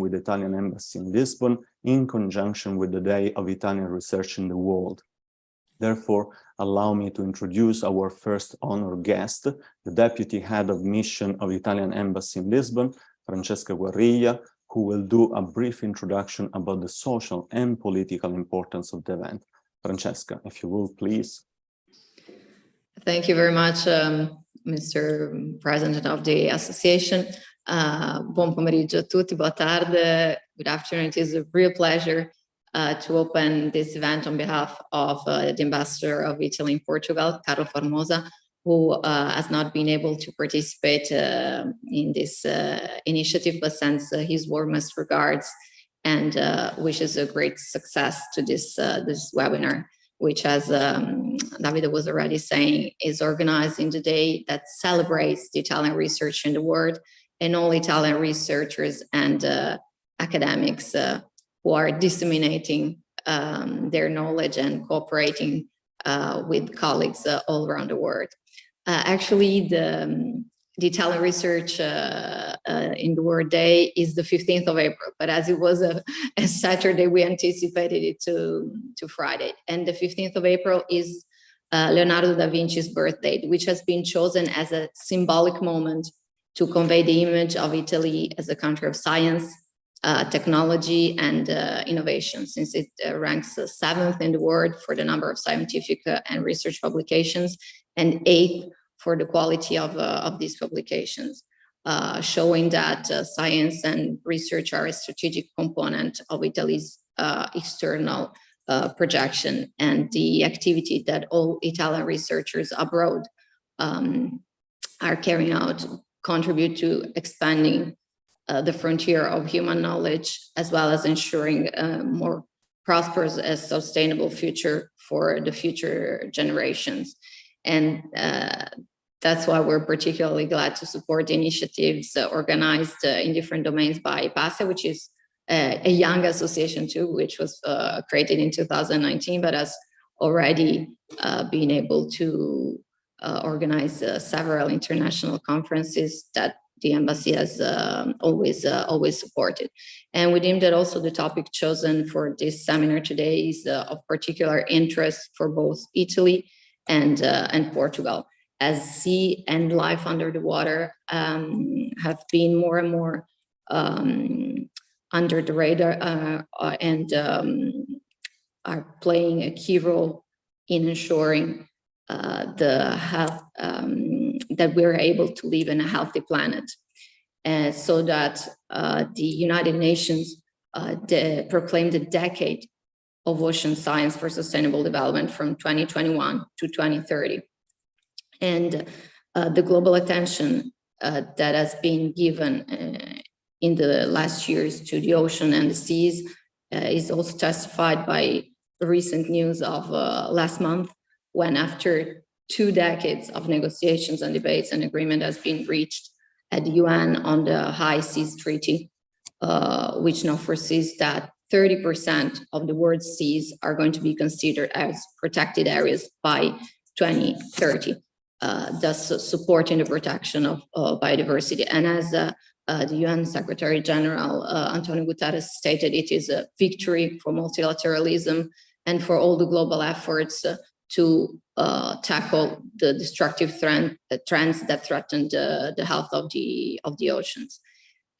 with the Italian Embassy in Lisbon in conjunction with the Day of Italian Research in the World. Therefore, allow me to introduce our first honored guest, the Deputy Head of Mission of Italian Embassy in Lisbon, Francesca Guariglia, who will do a brief introduction about the social and political importance of the event. Francesca, if you will, please. Thank you very much, Mr. President of the Association. Buon pomeriggio a tutti, boa tarde, good afternoon. It is a real pleasure to open this event on behalf of the Ambassador of Italy in Portugal, Carlo Formosa, who has not been able to participate in this initiative, but sends his warmest regards and wishes a great success to this webinar, which, as Davide was already saying, is organized in the day that celebrates the Italian research in the world and all Italian researchers and academics who are disseminating their knowledge and cooperating with colleagues all around the world. Actually, the Italian Research in the World Day is the 15th of April, but as it was a Saturday, we anticipated it to Friday. And the 15th of April is Leonardo da Vinci's birthday, which has been chosen as a symbolic moment to convey the image of Italy as a country of science, technology, and innovation, since it ranks 7th in the world for the number of scientific and research publications, and 8th for the quality of these publications, showing that science and research are a strategic component of Italy's external projection, and the activity that all Italian researchers abroad are carrying out contribute to expanding the frontier of human knowledge, as well as ensuring a more prosperous and sustainable future for the future generations. And that's why we're particularly glad to support initiatives organized in different domains by Hipácia, which is a young association too, which was created in 2019, but has already been able to organize several international conferences that the embassy has always supported. And we deemed that also the topic chosen for this seminar today is of particular interest for both Italy and Portugal, as sea and life under the water have been more and more under the radar and are playing a key role in ensuring the health, that we're able to live in a healthy planet. And so that the United Nations proclaimed the decade of ocean science for sustainable development from 2021 to 2030. And the global attention that has been given in the last years to the ocean and the seas is also testified by recent news of last month, when after 2 decades of negotiations and debates, an agreement has been reached at the UN on the High Seas Treaty, which now foresees that 30% of the world's seas are going to be considered as protected areas by 2030, thus supporting the protection of biodiversity. And as the UN Secretary General Antonio Guterres stated, it is a victory for multilateralism and for all the global efforts to tackle the destructive trends that threaten the health of the oceans.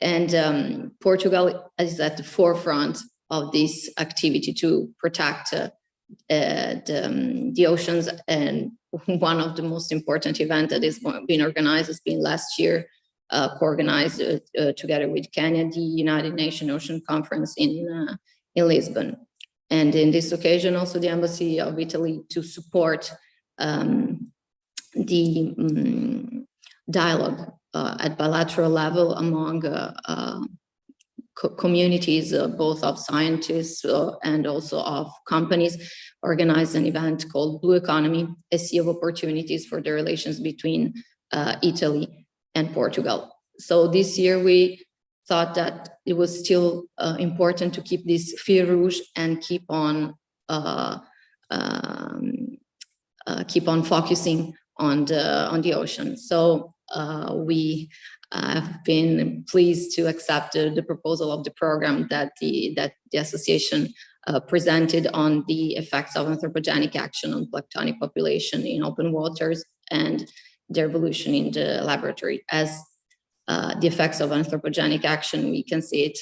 And Portugal is at the forefront of this activity to protect the oceans. And one of the most important events that is being organized has been last year, co-organized together with Kenya, the United Nations Ocean Conference in Lisbon. And in this occasion, also the Embassy of Italy to support the dialogue at bilateral level among communities, both of scientists and also of companies, organized an event called Blue Economy, a sea of opportunities for the relations between Italy and Portugal. So this year we thought that it was still important to keep this fil rouge and keep on focusing on the ocean. So we I've been pleased to accept the proposal of the program that the association presented on the effects of anthropogenic action on planktonic population in open waters and their evolution in the laboratory. As the effects of anthropogenic action, we can see it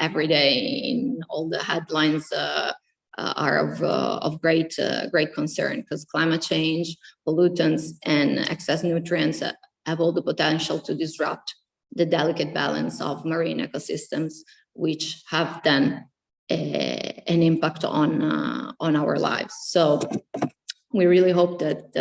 every day in all the headlines are of great concern, because climate change, pollutants, and excess nutrients have all the potential to disrupt the delicate balance of marine ecosystems, which have then an impact on our lives. So we really hope that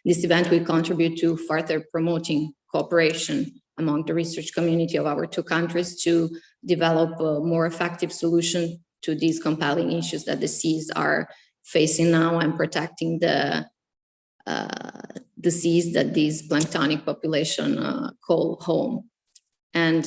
this event will contribute to further promoting cooperation among the research community of our two countries to develop a more effective solution to these compelling issues that the seas are facing now, and protecting the seas that these planktonic population call home. And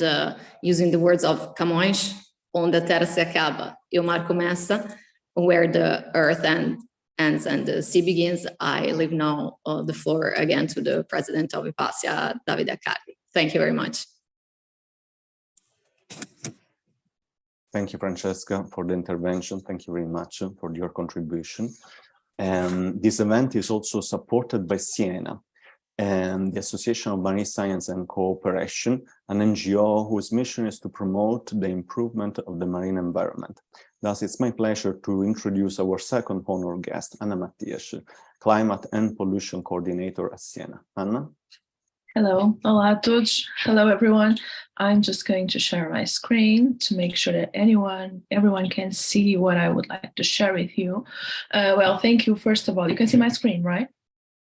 using the words of Camões, onde a terra se acaba e o mar começa, where the earth ends and the sea begins, I leave now the floor again to the president of Hipácia, Davide Accardi. Thank you very much. Thank you, Francesca, for the intervention. Thank you very much for your contribution. This event is also supported by Sciaena, and the Association of Marine Science and Cooperation, an NGO whose mission is to promote the improvement of the marine environment. Thus, it's my pleasure to introduce our second honor guest, Anna Matias, Climate and Pollution Coordinator at Sciaena. Anna? Hello, olá a todos. Hello, everyone. I'm just going to share my screen to make sure that everyone can see what I would like to share with you. Well, thank you. First of all, you can see my screen, right?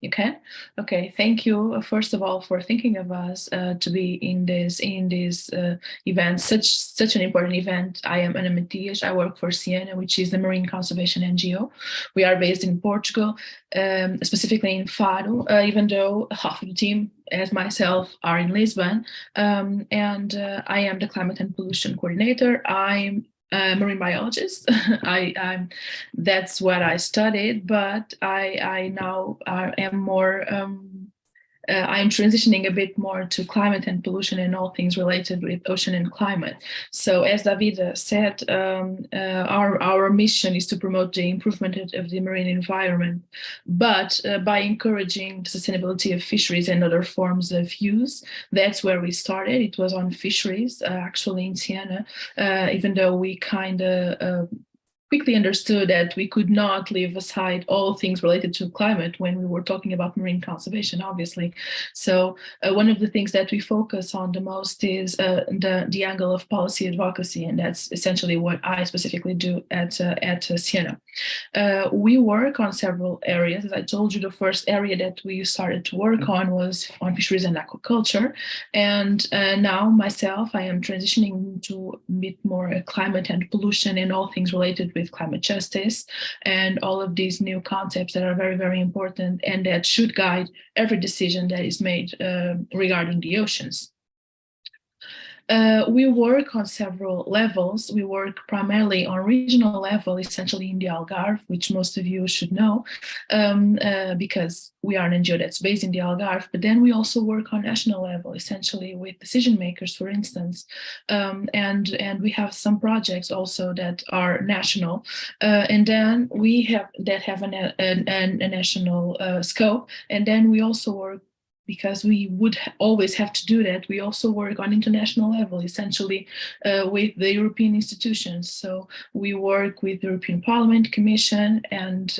You can? Okay, thank you, first of all, for thinking of us to be in this event, such an important event. I am Ana Matias. I work for Sciaena, which is the Marine Conservation NGO. We are based in Portugal, specifically in Faro, even though half of the team, as myself, are in Lisbon. And I am the Climate and Pollution Coordinator. I'm marine biologist. That's what I studied, but I now am more. I'm transitioning a bit more to climate and pollution and all things related with ocean and climate. So, as Davide said, our mission is to promote the improvement of the marine environment, but by encouraging the sustainability of fisheries and other forms of use. That's where we started. It was on fisheries, actually in Sciaena, even though we kind of quickly understood that we could not leave aside all things related to climate when we were talking about marine conservation, obviously. So one of the things that we focus on the most is the angle of policy advocacy, and that's essentially what I specifically do at Sciaena. We work on several areas. As I told you, the first area that we started to work on was on fisheries and aquaculture, and now myself, I am transitioning to a bit more climate and pollution and all things related with climate justice and all of these new concepts that are very, very important and that should guide every decision that is made regarding the oceans. We work on several levels. We work primarily on regional level, essentially in the Algarve, which most of you should know, because we are an NGO that's based in the Algarve, but then we also work on national level, essentially with decision makers, for instance, and we have some projects also that are national, and then we have a national scope, and then we also work, because we would always have to do that, we also work on international level, essentially with the European institutions. So we work with the European Parliament, Commission, and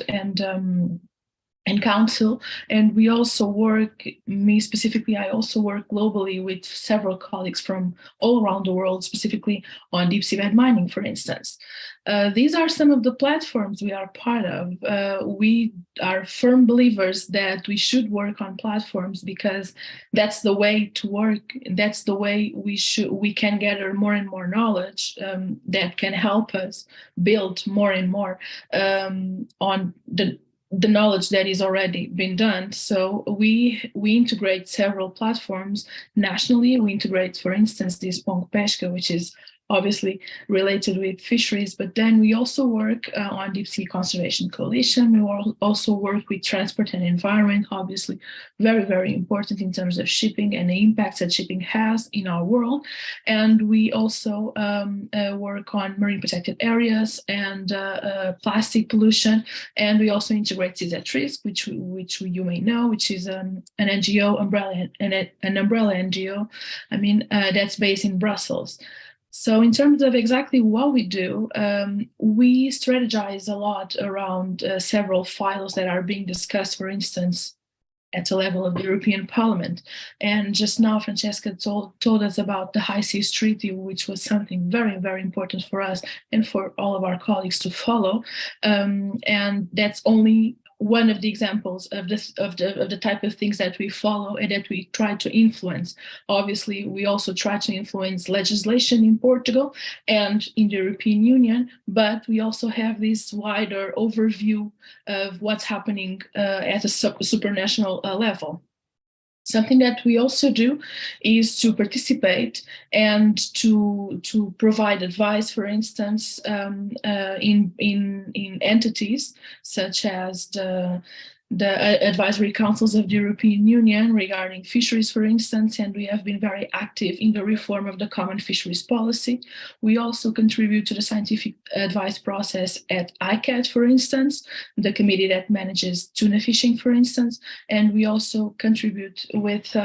Council, and we also work, me specifically, I also work globally with several colleagues from all around the world, specifically on deep sea vent mining, for instance. These are some of the platforms we are part of. We are firm believers that we should work on platforms because that's the way to work. That's the way we can gather more and more knowledge that can help us build more and more on the knowledge that is already been done. So we integrate several platforms nationally. We integrate, for instance, this Pongo Pesca, which is obviously related with fisheries, but then we also work on Deep Sea Conservation Coalition. We also work with transport and environment, obviously very, very important in terms of shipping and the impacts that shipping has in our world. And we also work on marine protected areas and plastic pollution. And we also integrate Cities at Risk, which you may know, which is an NGO umbrella, an umbrella NGO, that's based in Brussels. So in terms of exactly what we do, we strategize a lot around several files that are being discussed, for instance, at the level of the European Parliament. And just now, Francesca told us about the High Seas Treaty, which was something very, very important for us and for all of our colleagues to follow. And that's only one of the examples of the type of things that we follow and that we try to influence. Obviously, we also try to influence legislation in Portugal and in the European Union, but we also have this wider overview of what's happening at a supranational level. Something that we also do is to participate and to provide advice, for instance, in entities such as the advisory councils of the European Union regarding fisheries, for instance, and we have been very active in the reform of the common fisheries policy. We also contribute to the scientific advice process at ICAT, for instance, the committee that manages tuna fishing, for instance, and we also contribute with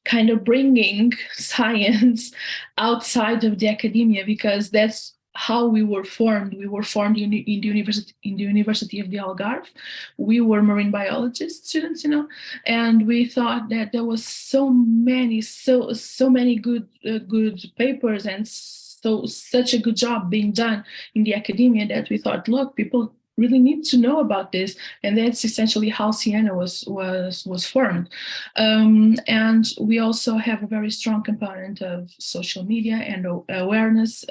kind of bringing science outside of the academia, because that's how we were formed. We were formed in the University of the Algarve. We were marine biologist students, and we thought that there was so many good papers and such a good job being done in the academia that we thought, look, people really need to know about this, and that's essentially how Sciaena was formed. And we also have a very strong component of social media and awareness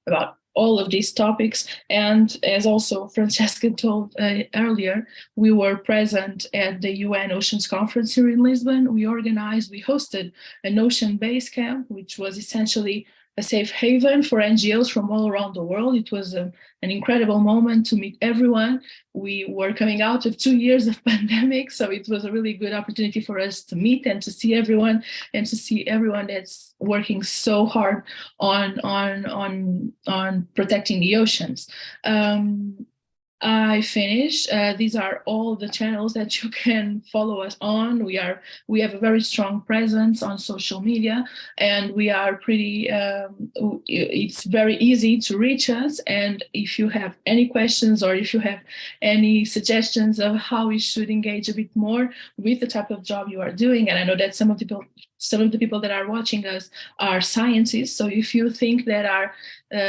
about all of these topics. And as also Francesca told earlier, we were present at the UN Oceans Conference here in Lisbon. We hosted an ocean base camp, which was essentially a safe haven for NGOs from all around the world. It was an incredible moment to meet everyone. We were coming out of 2 years of pandemic, so it was a really good opportunity for us to meet and to see everyone, and to see everyone that's working so hard on protecting the oceans. I finish. These are all the channels that you can follow us on. We have a very strong presence on social media, and we are pretty, it's very easy to reach us. And if you have any questions, or if you have any suggestions of how we should engage a bit more with the type of job you are doing, and I know that some of the people that are watching us are scientists, so if you think there are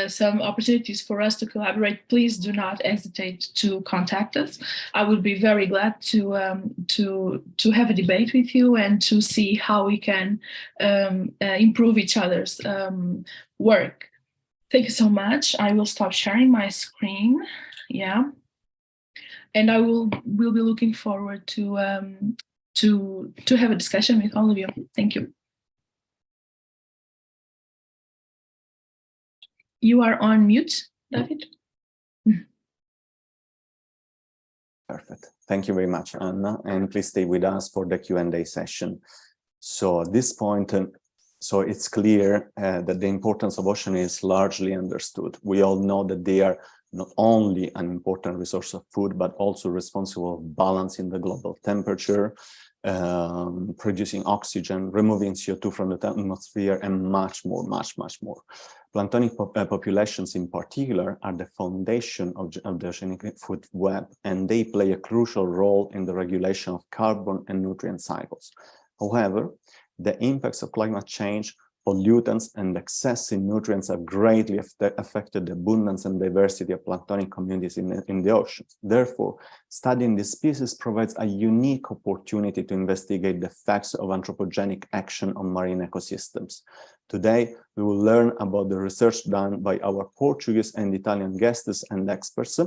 some opportunities for us to collaborate, please do not hesitate to contact us. I would be very glad to have a debate with you and to see how we can improve each other's work. Thank you so much. I will stop sharing my screen. Yeah, and I will be looking forward to have a discussion with all of you. Thank you. You are on mute, David. Perfect. Thank you very much, Anna, and please stay with us for the Q&A session. So at this point, so it's clear that the importance of ocean is largely understood. We all know that they are not only an important resource of food, but also responsible for balancing the global temperature, producing oxygen, removing CO2 from the atmosphere, and much more. Planktonic populations in particular are the foundation of the oceanic food web, and they play a crucial role in the regulation of carbon and nutrient cycles. However, the impacts of climate change, pollutants, and excessive nutrients have greatly affected the abundance and diversity of planktonic communities in the oceans. Therefore, studying this species provides a unique opportunity to investigate the effects of anthropogenic action on marine ecosystems. Today, we will learn about the research done by our Portuguese and Italian guests and experts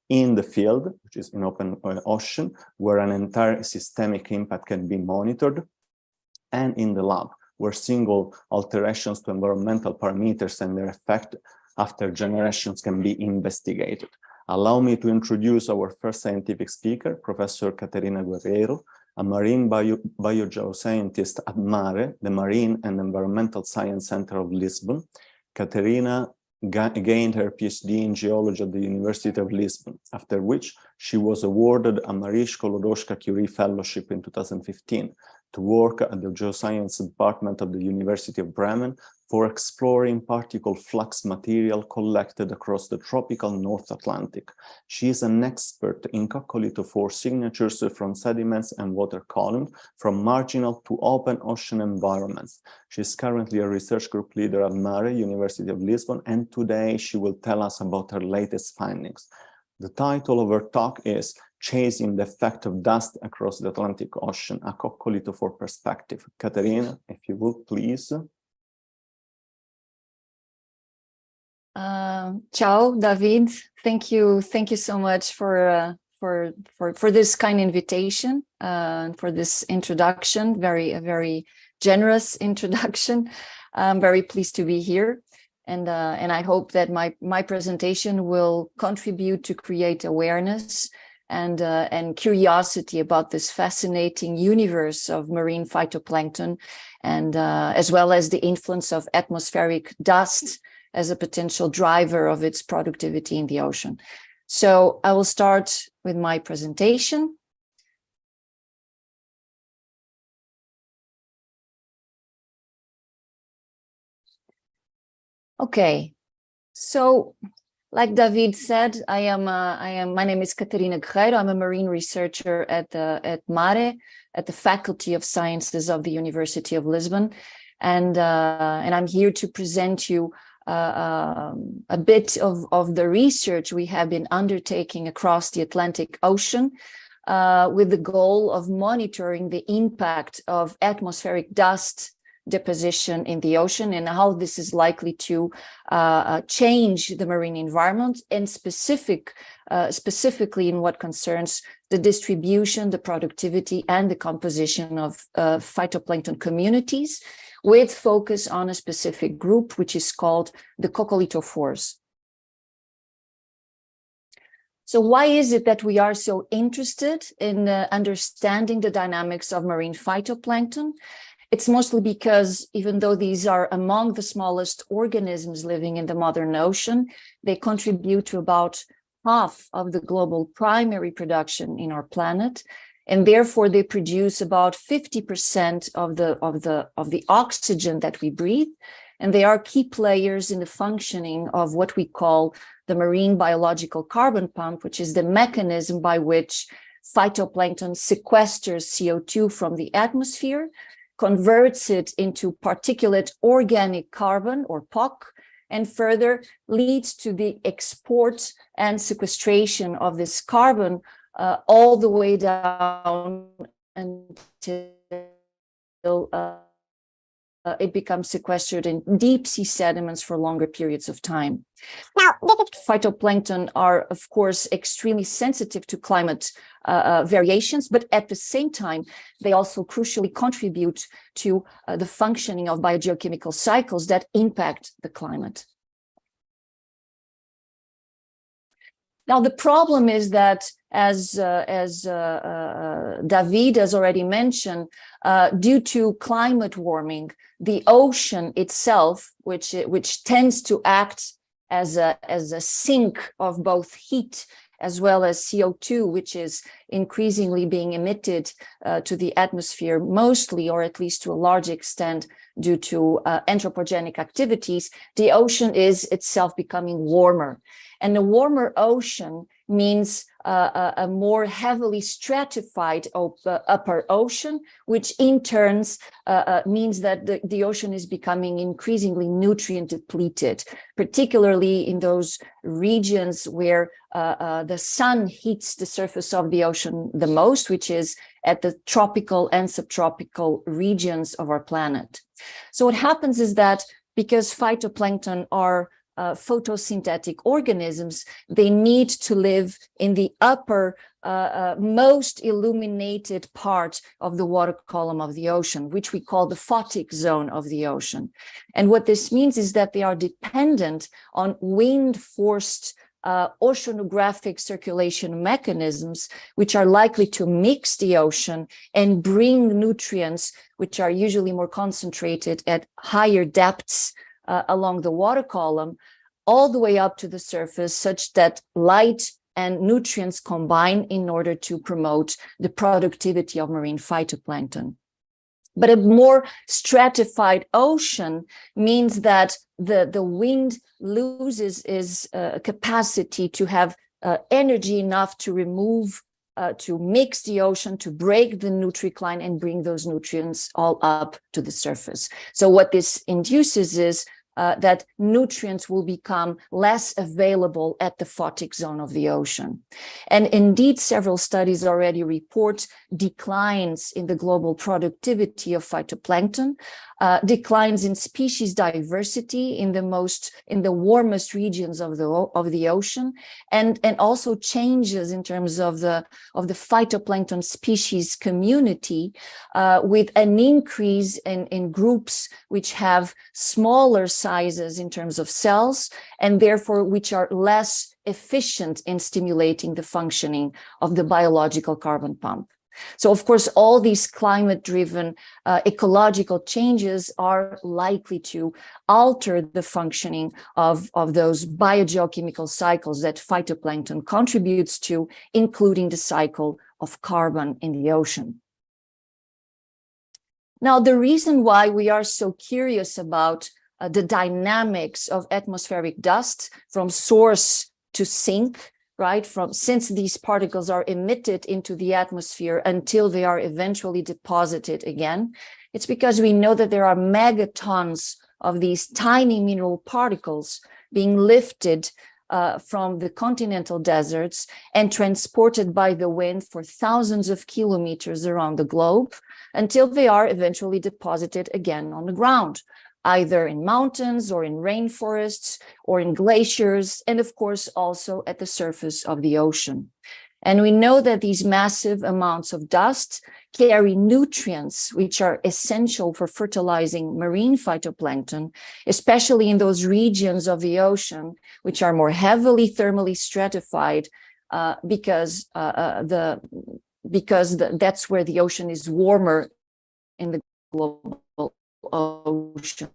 in the field, which is in open ocean, where an entire systemic impact can be monitored, and in the lab, where single alterations to environmental parameters and their effect after generations can be investigated. Allow me to introduce our first scientific speaker, Professor Catarina Guerreiro, a marine biogeoscientist at MARE, the Marine and Environmental Science Center of Lisbon. Catarina gained her PhD in geology at the University of Lisbon, after which she was awarded a Marie Skłodowska-Curie Fellowship in 2015 to work at the Geoscience Department of the University of Bremen for exploring particle flux material collected across the tropical North Atlantic. She is an expert in coccolithophore signatures from sediments and water column from marginal to open ocean environments. She is currently a research group leader at MARE, University of Lisbon, and today she will tell us about her latest findings. The title of her talk is Chasing the Effect of Dust Across the Atlantic Ocean, a coccolithophore Perspective. Catarina, if you would, please. Ciao, David. Thank you so much for this kind invitation, for this introduction. A very generous introduction. I'm very pleased to be here, and I hope that my presentation will contribute to create awareness and curiosity about this fascinating universe of marine phytoplankton, and as well as the influence of atmospheric dust as a potential driver of its productivity in the ocean. So I will start with my presentation. Okay, so like David said, my name is Catarina Guerreiro. I'm a marine researcher at MARE, at the Faculty of Sciences of the University of Lisbon, and I'm here to present you a bit of the research we have been undertaking across the Atlantic Ocean with the goal of monitoring the impact of atmospheric dust deposition in the ocean and how this is likely to change the marine environment, and specifically in what concerns the distribution, the productivity, and the composition of phytoplankton communities, with focus on a specific group, which is called the coccolithophores. So why is it that we are so interested in understanding the dynamics of marine phytoplankton? It's mostly because even though these are among the smallest organisms living in the modern ocean, they contribute to about half of the global primary production in our planet, and therefore they produce about 50% of the oxygen that we breathe, and they are key players in the functioning of what we call the marine biological carbon pump, which is the mechanism by which phytoplankton sequesters CO2 from the atmosphere, converts it into particulate organic carbon, or POC, and further leads to the export and sequestration of this carbon all the way down until it becomes sequestered in deep sea sediments for longer periods of time. Now, phytoplankton are, of course, extremely sensitive to climate variations, but at the same time, they also crucially contribute to the functioning of biogeochemical cycles that impact the climate. Now, the problem is that, as David has already mentioned, due to climate warming, the ocean itself, which tends to act as a sink of both heat as well as CO2, which is increasingly being emitted to the atmosphere, mostly, or at least to a large extent, due to anthropogenic activities, the ocean is itself becoming warmer. And a warmer ocean means a more heavily stratified upper ocean, which in turn means that the ocean is becoming increasingly nutrient depleted, particularly in those regions where the sun heats the surface of the ocean the most, which is at the tropical and subtropical regions of our planet. So what happens is that because phytoplankton are photosynthetic organisms, they need to live in the upper most illuminated part of the water column of the ocean, which we call the photic zone of the ocean. And what this means is that they are dependent on wind-forced oceanographic circulation mechanisms, which are likely to mix the ocean and bring nutrients, which are usually more concentrated at higher depths along the water column, all the way up to the surface, such that light and nutrients combine in order to promote the productivity of marine phytoplankton. But a more stratified ocean means that the wind loses its capacity to have energy enough to remove, to mix the ocean, to break the nutricline and bring those nutrients all up to the surface. So what this induces is that nutrients will become less available at the photic zone of the ocean. And indeed, several studies already report declines in the global productivity of phytoplankton, declines in species diversity in the warmest regions of the ocean, and also changes in terms of the phytoplankton species community, with an increase in groups which have smaller sizes in terms of cells, and therefore which are less efficient in stimulating the functioning of the biological carbon pump. So, of course, all these climate-driven ecological changes are likely to alter the functioning of those biogeochemical cycles that phytoplankton contributes to, including the cycle of carbon in the ocean. Now, the reason why we are so curious about the dynamics of atmospheric dust from source to sink, right, since these particles are emitted into the atmosphere until they are eventually deposited again, it's because we know that there are megatons of these tiny mineral particles being lifted from the continental deserts and transported by the wind for thousands of kilometers around the globe until they are eventually deposited again on the ground, either in mountains or in rainforests or in glaciers, and of course also at the surface of the ocean. And we know that these massive amounts of dust carry nutrients which are essential for fertilizing marine phytoplankton, especially in those regions of the ocean which are more heavily thermally stratified, because that's where the ocean is warmer in the global ocean.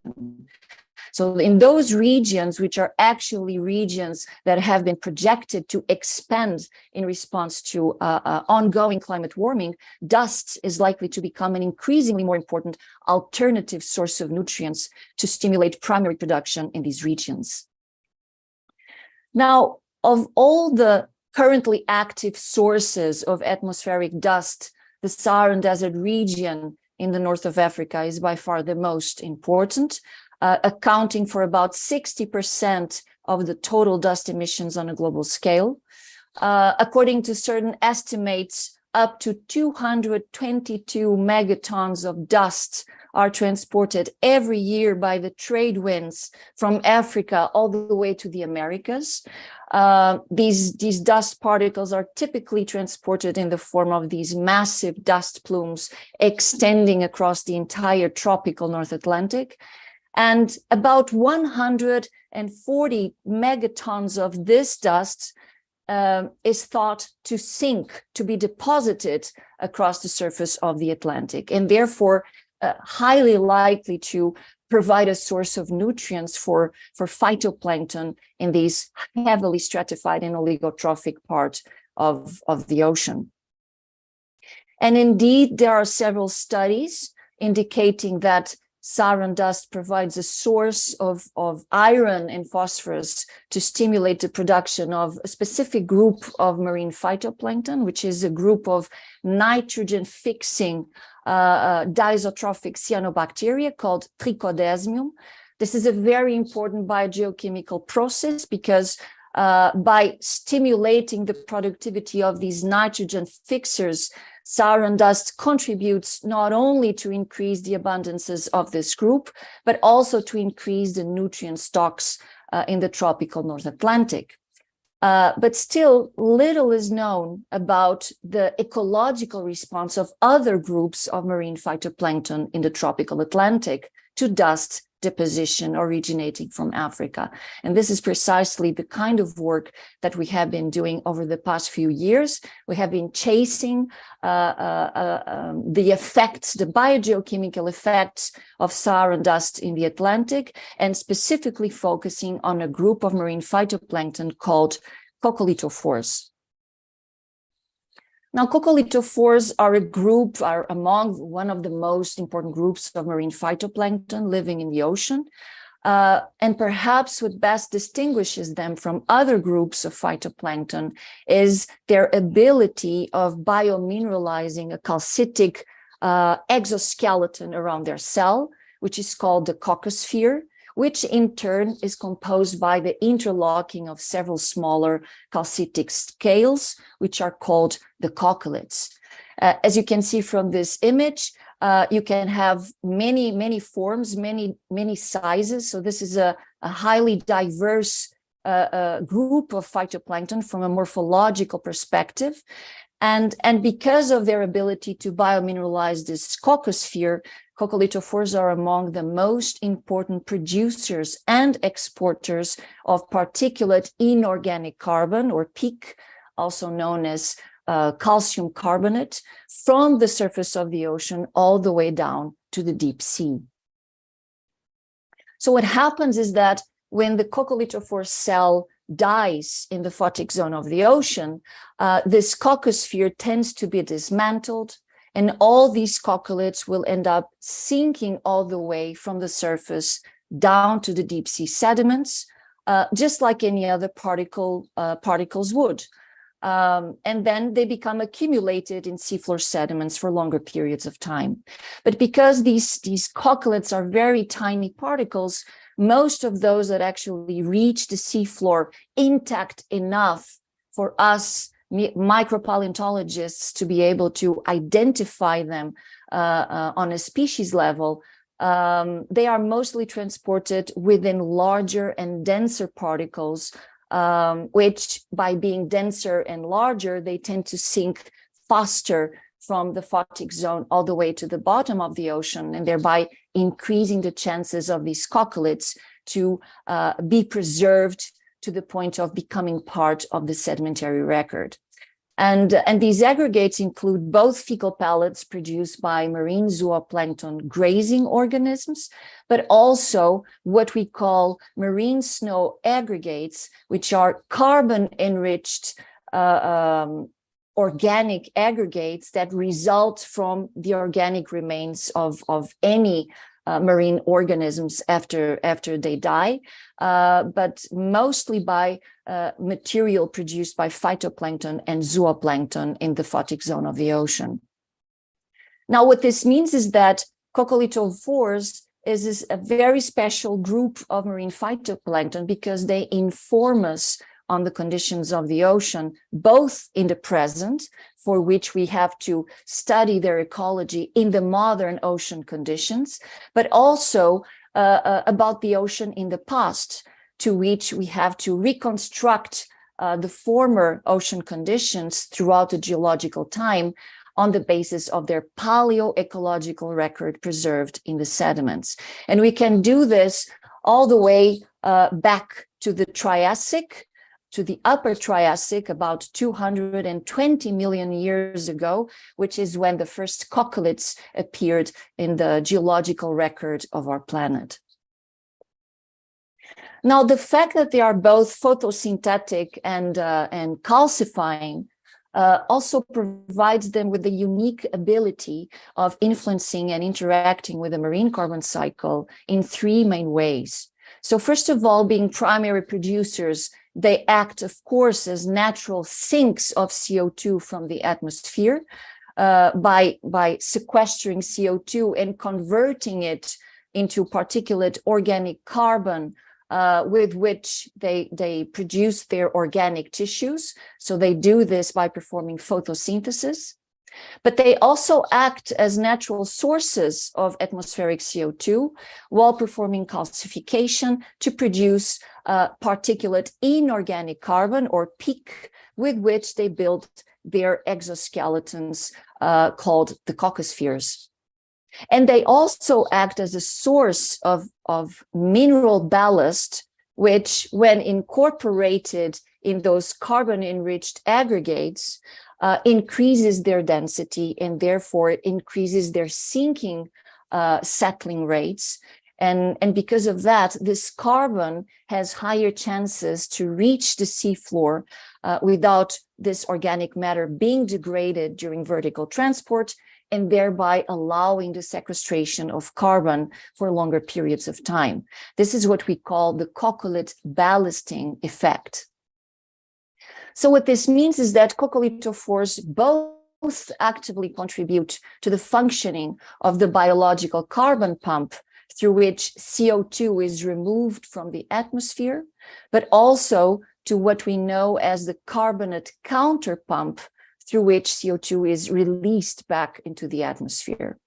So in those regions, which are actually regions that have been projected to expand in response to ongoing climate warming, dust is likely to become an increasingly more important alternative source of nutrients to stimulate primary production in these regions. Now, of all the currently active sources of atmospheric dust, the Saharan Desert region in the north of Africa is by far the most important, accounting for about 60% of the total dust emissions on a global scale. According to certain estimates, up to 222 megatons of dust are transported every year by the trade winds from Africa all the way to the Americas. These dust particles are typically transported in the form of these massive dust plumes extending across the entire tropical North Atlantic. And about 140 megatons of this dust is thought to sink, to be deposited across the surface of the Atlantic, and therefore highly likely to provide a source of nutrients for phytoplankton in these heavily stratified and oligotrophic part of the ocean. And indeed, there are several studies indicating that Saharan dust provides a source of iron and phosphorus to stimulate the production of a specific group of marine phytoplankton, which is a group of nitrogen-fixing disotrophic cyanobacteria called Trichodesmium. This is a very important biogeochemical process because by stimulating the productivity of these nitrogen fixers, Saharan dust contributes not only to increase the abundances of this group, but also to increase the nutrient stocks in the tropical North Atlantic. But still, little is known about the ecological response of other groups of marine phytoplankton in the tropical Atlantic to dust deposition originating from Africa. And this is precisely the kind of work that we have been doing over the past few years. We have been chasing the effects, the biogeochemical effects of Saharan dust in the Atlantic, and specifically focusing on a group of marine phytoplankton called coccolithophores. Now, coccolithophores are among one of the most important groups of marine phytoplankton living in the ocean. And perhaps what best distinguishes them from other groups of phytoplankton is their ability of biomineralizing a calcitic exoskeleton around their cell, which is called the coccosphere, which in turn is composed by the interlocking of several smaller calcitic scales, which are called the coccoliths. As you can see from this image, you can have many forms, many sizes. So this is a highly diverse group of phytoplankton from a morphological perspective. And because of their ability to biomineralize this coccosphere, coccolithophores are among the most important producers and exporters of particulate inorganic carbon, or PIC, also known as calcium carbonate, from the surface of the ocean all the way down to the deep sea. So what happens is that when the coccolithophore cell dies in the photic zone of the ocean, this coccosphere tends to be dismantled, and all these coccoliths will end up sinking all the way from the surface down to the deep sea sediments, just like any other particles would. And then they become accumulated in seafloor sediments for longer periods of time. But because these coccoliths are very tiny particles, most of those that actually reach the seafloor intact enough for us micropaleontologists to be able to identify them on a species level, they are mostly transported within larger and denser particles, which by being denser and larger, they tend to sink faster from the photic zone all the way to the bottom of the ocean, and thereby increasing the chances of these coccoliths to be preserved to the point of becoming part of the sedimentary record. And these aggregates include both fecal pellets produced by marine zooplankton grazing organisms, but also what we call marine snow aggregates, which are carbon-enriched organic aggregates that result from the organic remains of any marine organisms after they die, but mostly by material produced by phytoplankton and zooplankton in the photic zone of the ocean. Now, what this means is that coccolithophores is a very special group of marine phytoplankton because they inform us on the conditions of the ocean, both in the present, for which we have to study their ecology in the modern ocean conditions, but also about the ocean in the past, to which we have to reconstruct the former ocean conditions throughout the geological time on the basis of their paleoecological record preserved in the sediments. And we can do this all the way back to the Triassic, to the upper Triassic, about 220 million years ago, which is when the first coccoliths appeared in the geological record of our planet. Now, the fact that they are both photosynthetic and calcifying also provides them with the unique ability of influencing and interacting with the marine carbon cycle in three main ways. So first of all, being primary producers, they act, of course, as natural sinks of CO2 from the atmosphere by sequestering CO2 and converting it into particulate organic carbon with which they produce their organic tissues. So they do this by performing photosynthesis. But they also act as natural sources of atmospheric CO2 while performing calcification to produce particulate inorganic carbon, or PIC, with which they build their exoskeletons called the cocospheres. And they also act as a source of mineral ballast, which, when incorporated in those carbon-enriched aggregates, increases their density, and therefore it increases their sinking settling rates. And because of that, this carbon has higher chances to reach the seafloor without this organic matter being degraded during vertical transport, and thereby allowing the sequestration of carbon for longer periods of time. This is what we call the coccolith ballasting effect. So what this means is that coccolithophores both actively contribute to the functioning of the biological carbon pump through which CO2 is removed from the atmosphere, but also to what we know as the carbonate counterpump, through which CO2 is released back into the atmosphere.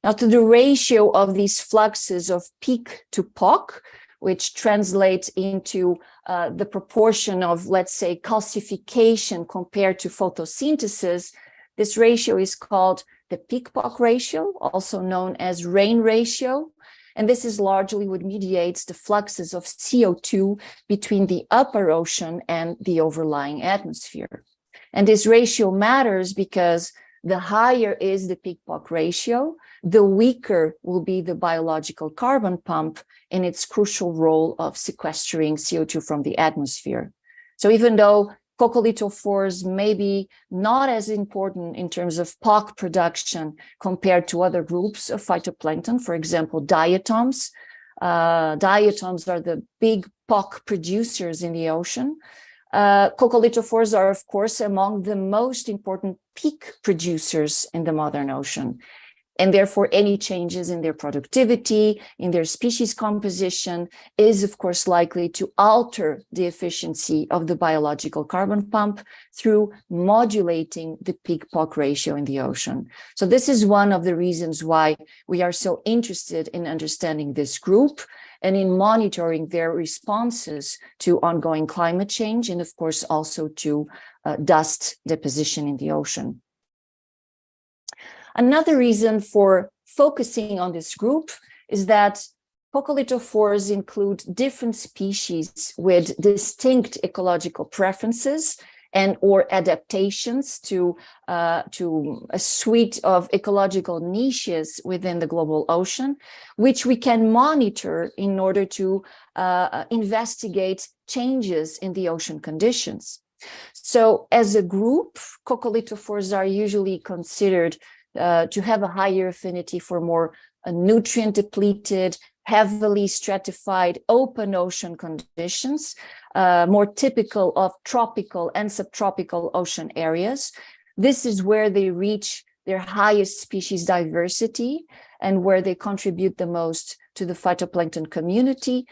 Now, to the ratio of these fluxes of PIC to POC, which translates into the proportion of, let's say, calcification compared to photosynthesis, this ratio is called the PIC-POC ratio, also known as rain ratio. And this is largely what mediates the fluxes of CO2 between the upper ocean and the overlying atmosphere. And this ratio matters because the higher is the PIC-POC ratio, the weaker will be the biological carbon pump in its crucial role of sequestering CO2 from the atmosphere. So even though coccolithophores may be not as important in terms of POC production compared to other groups of phytoplankton, for example, diatoms. Diatoms are the big POC producers in the ocean. Coccolithophores are, of course, among the most important PIC producers in the modern ocean. And therefore, any changes in their productivity, in their species composition, is, of course, likely to alter the efficiency of the biological carbon pump through modulating the PIC-POC ratio in the ocean. So this is one of the reasons why we are so interested in understanding this group and in monitoring their responses to ongoing climate change, and of course also to dust deposition in the ocean. Another reason for focusing on this group is that coccolithophores include different species with distinct ecological preferences and or adaptations to a suite of ecological niches within the global ocean, which we can monitor in order to investigate changes in the ocean conditions. So as a group, coccolithophores are usually considered to have a higher affinity for more nutrient depleted, heavily stratified open ocean conditions, more typical of tropical and subtropical ocean areas. This is where they reach their highest species diversity and where they contribute the most to the phytoplankton community,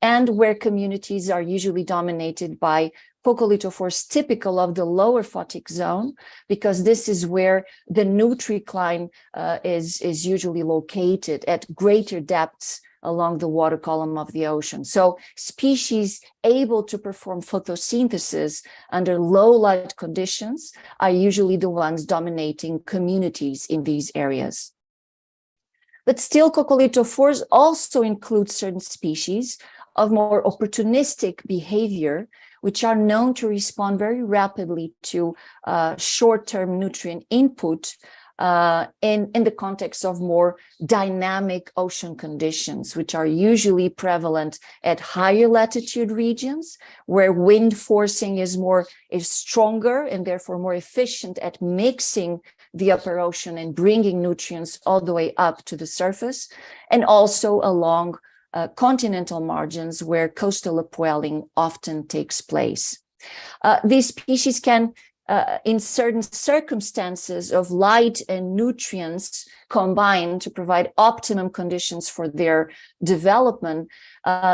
and where communities are usually dominated by coccolithophores typical of the lower photic zone, because this is where the nutricline is usually located at greater depths along the water column of the ocean. So species able to perform photosynthesis under low light conditions are usually the ones dominating communities in these areas. But still, coccolithophores also include certain species of more opportunistic behavior, which are known to respond very rapidly to short-term nutrient input in the context of more dynamic ocean conditions, which are usually prevalent at higher latitude regions, where wind forcing is stronger and therefore more efficient at mixing the upper ocean and bringing nutrients all the way up to the surface, and also along continental margins where coastal upwelling often takes place. These species can, in certain circumstances of light and nutrients combined to provide optimum conditions for their development,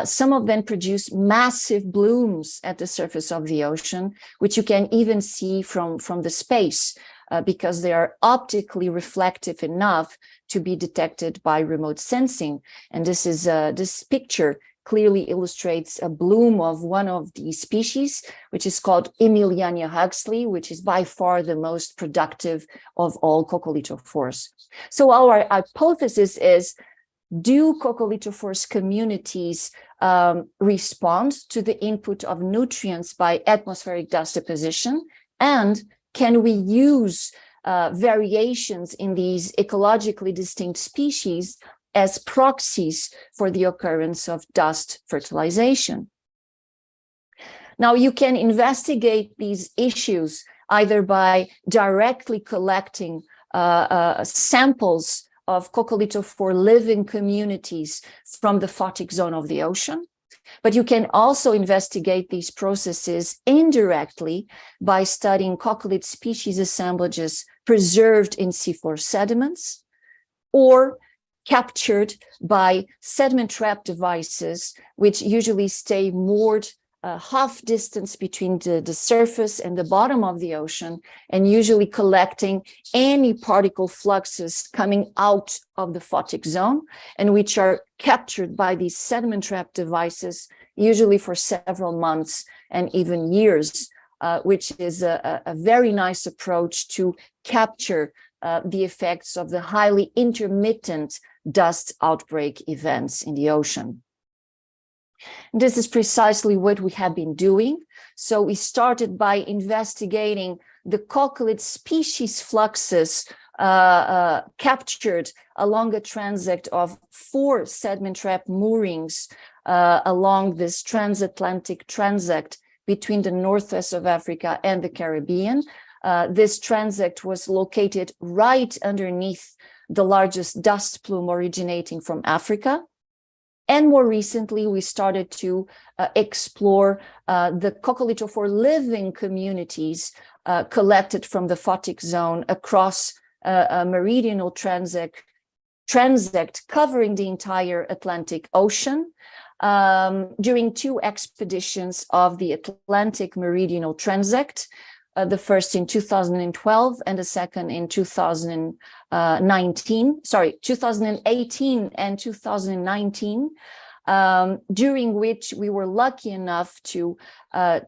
some of them produce massive blooms at the surface of the ocean, which you can even see from the space. because they are optically reflective enough to be detected by remote sensing. And this picture clearly illustrates a bloom of one of these species, which is called Emiliania huxley, which is by far the most productive of all coccolithophores. So our hypothesis is, do coccolithophores communities respond to the input of nutrients by atmospheric dust deposition? And can we use variations in these ecologically distinct species as proxies for the occurrence of dust fertilization? Now, you can investigate these issues either by directly collecting samples of coccolithophore living communities from the photic zone of the ocean, but you can also investigate these processes indirectly by studying coccolith species assemblages preserved in seafloor sediments or captured by sediment trap devices, which usually stay moored half distance between the surface and the bottom of the ocean, and usually collecting any particle fluxes coming out of the photic zone, and which are captured by these sediment trap devices, usually for several months and even years, which is a very nice approach to capture the effects of the highly intermittent dust outbreak events in the ocean. This is precisely what we have been doing. So we started by investigating the coccolith species fluxes captured along a transect of 4 sediment trap moorings along this transatlantic transect between the northwest of Africa and the Caribbean. This transect was located right underneath the largest dust plume originating from Africa. And more recently, we started to explore the coccolithophore living communities collected from the photic zone across a meridional transect covering the entire Atlantic Ocean during 2 expeditions of the Atlantic Meridional Transect, the first in 2012 and the second in 2018 and 2019, during which we were lucky enough to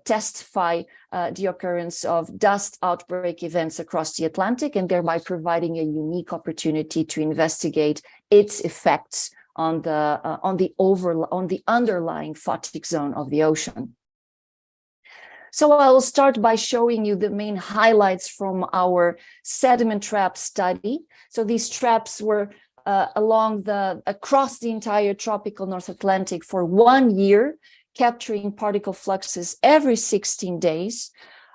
testify the occurrence of dust outbreak events across the Atlantic, and thereby providing a unique opportunity to investigate its effects on the underlying photic zone of the ocean. So I will start by showing you the main highlights from our sediment trap study. So these traps were across the entire tropical North Atlantic for 1 year, capturing particle fluxes every 16 days.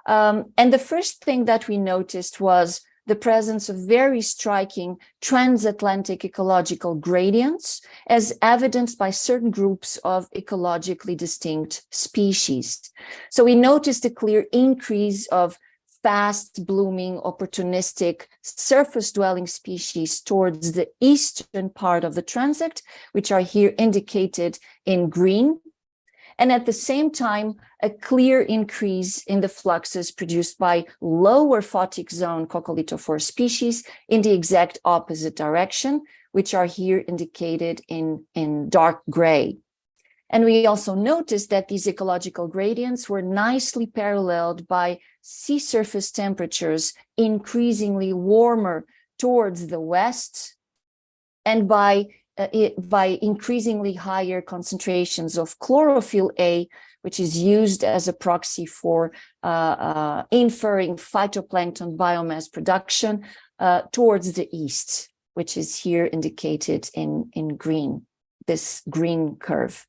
And the first thing that we noticed was the presence of very striking transatlantic ecological gradients, as evidenced by certain groups of ecologically distinct species. So we noticed a clear increase of fast blooming, opportunistic surface dwelling species towards the eastern part of the transect, which are here indicated in green. And at the same time, a clear increase in the fluxes produced by lower photic zone coccolithophore species in the exact opposite direction, which are here indicated in dark gray. And we also noticed that these ecological gradients were nicely paralleled by sea surface temperatures increasingly warmer towards the west, and by increasingly higher concentrations of chlorophyll A, which is used as a proxy for inferring phytoplankton biomass production towards the east, which is here indicated in green, this green curve.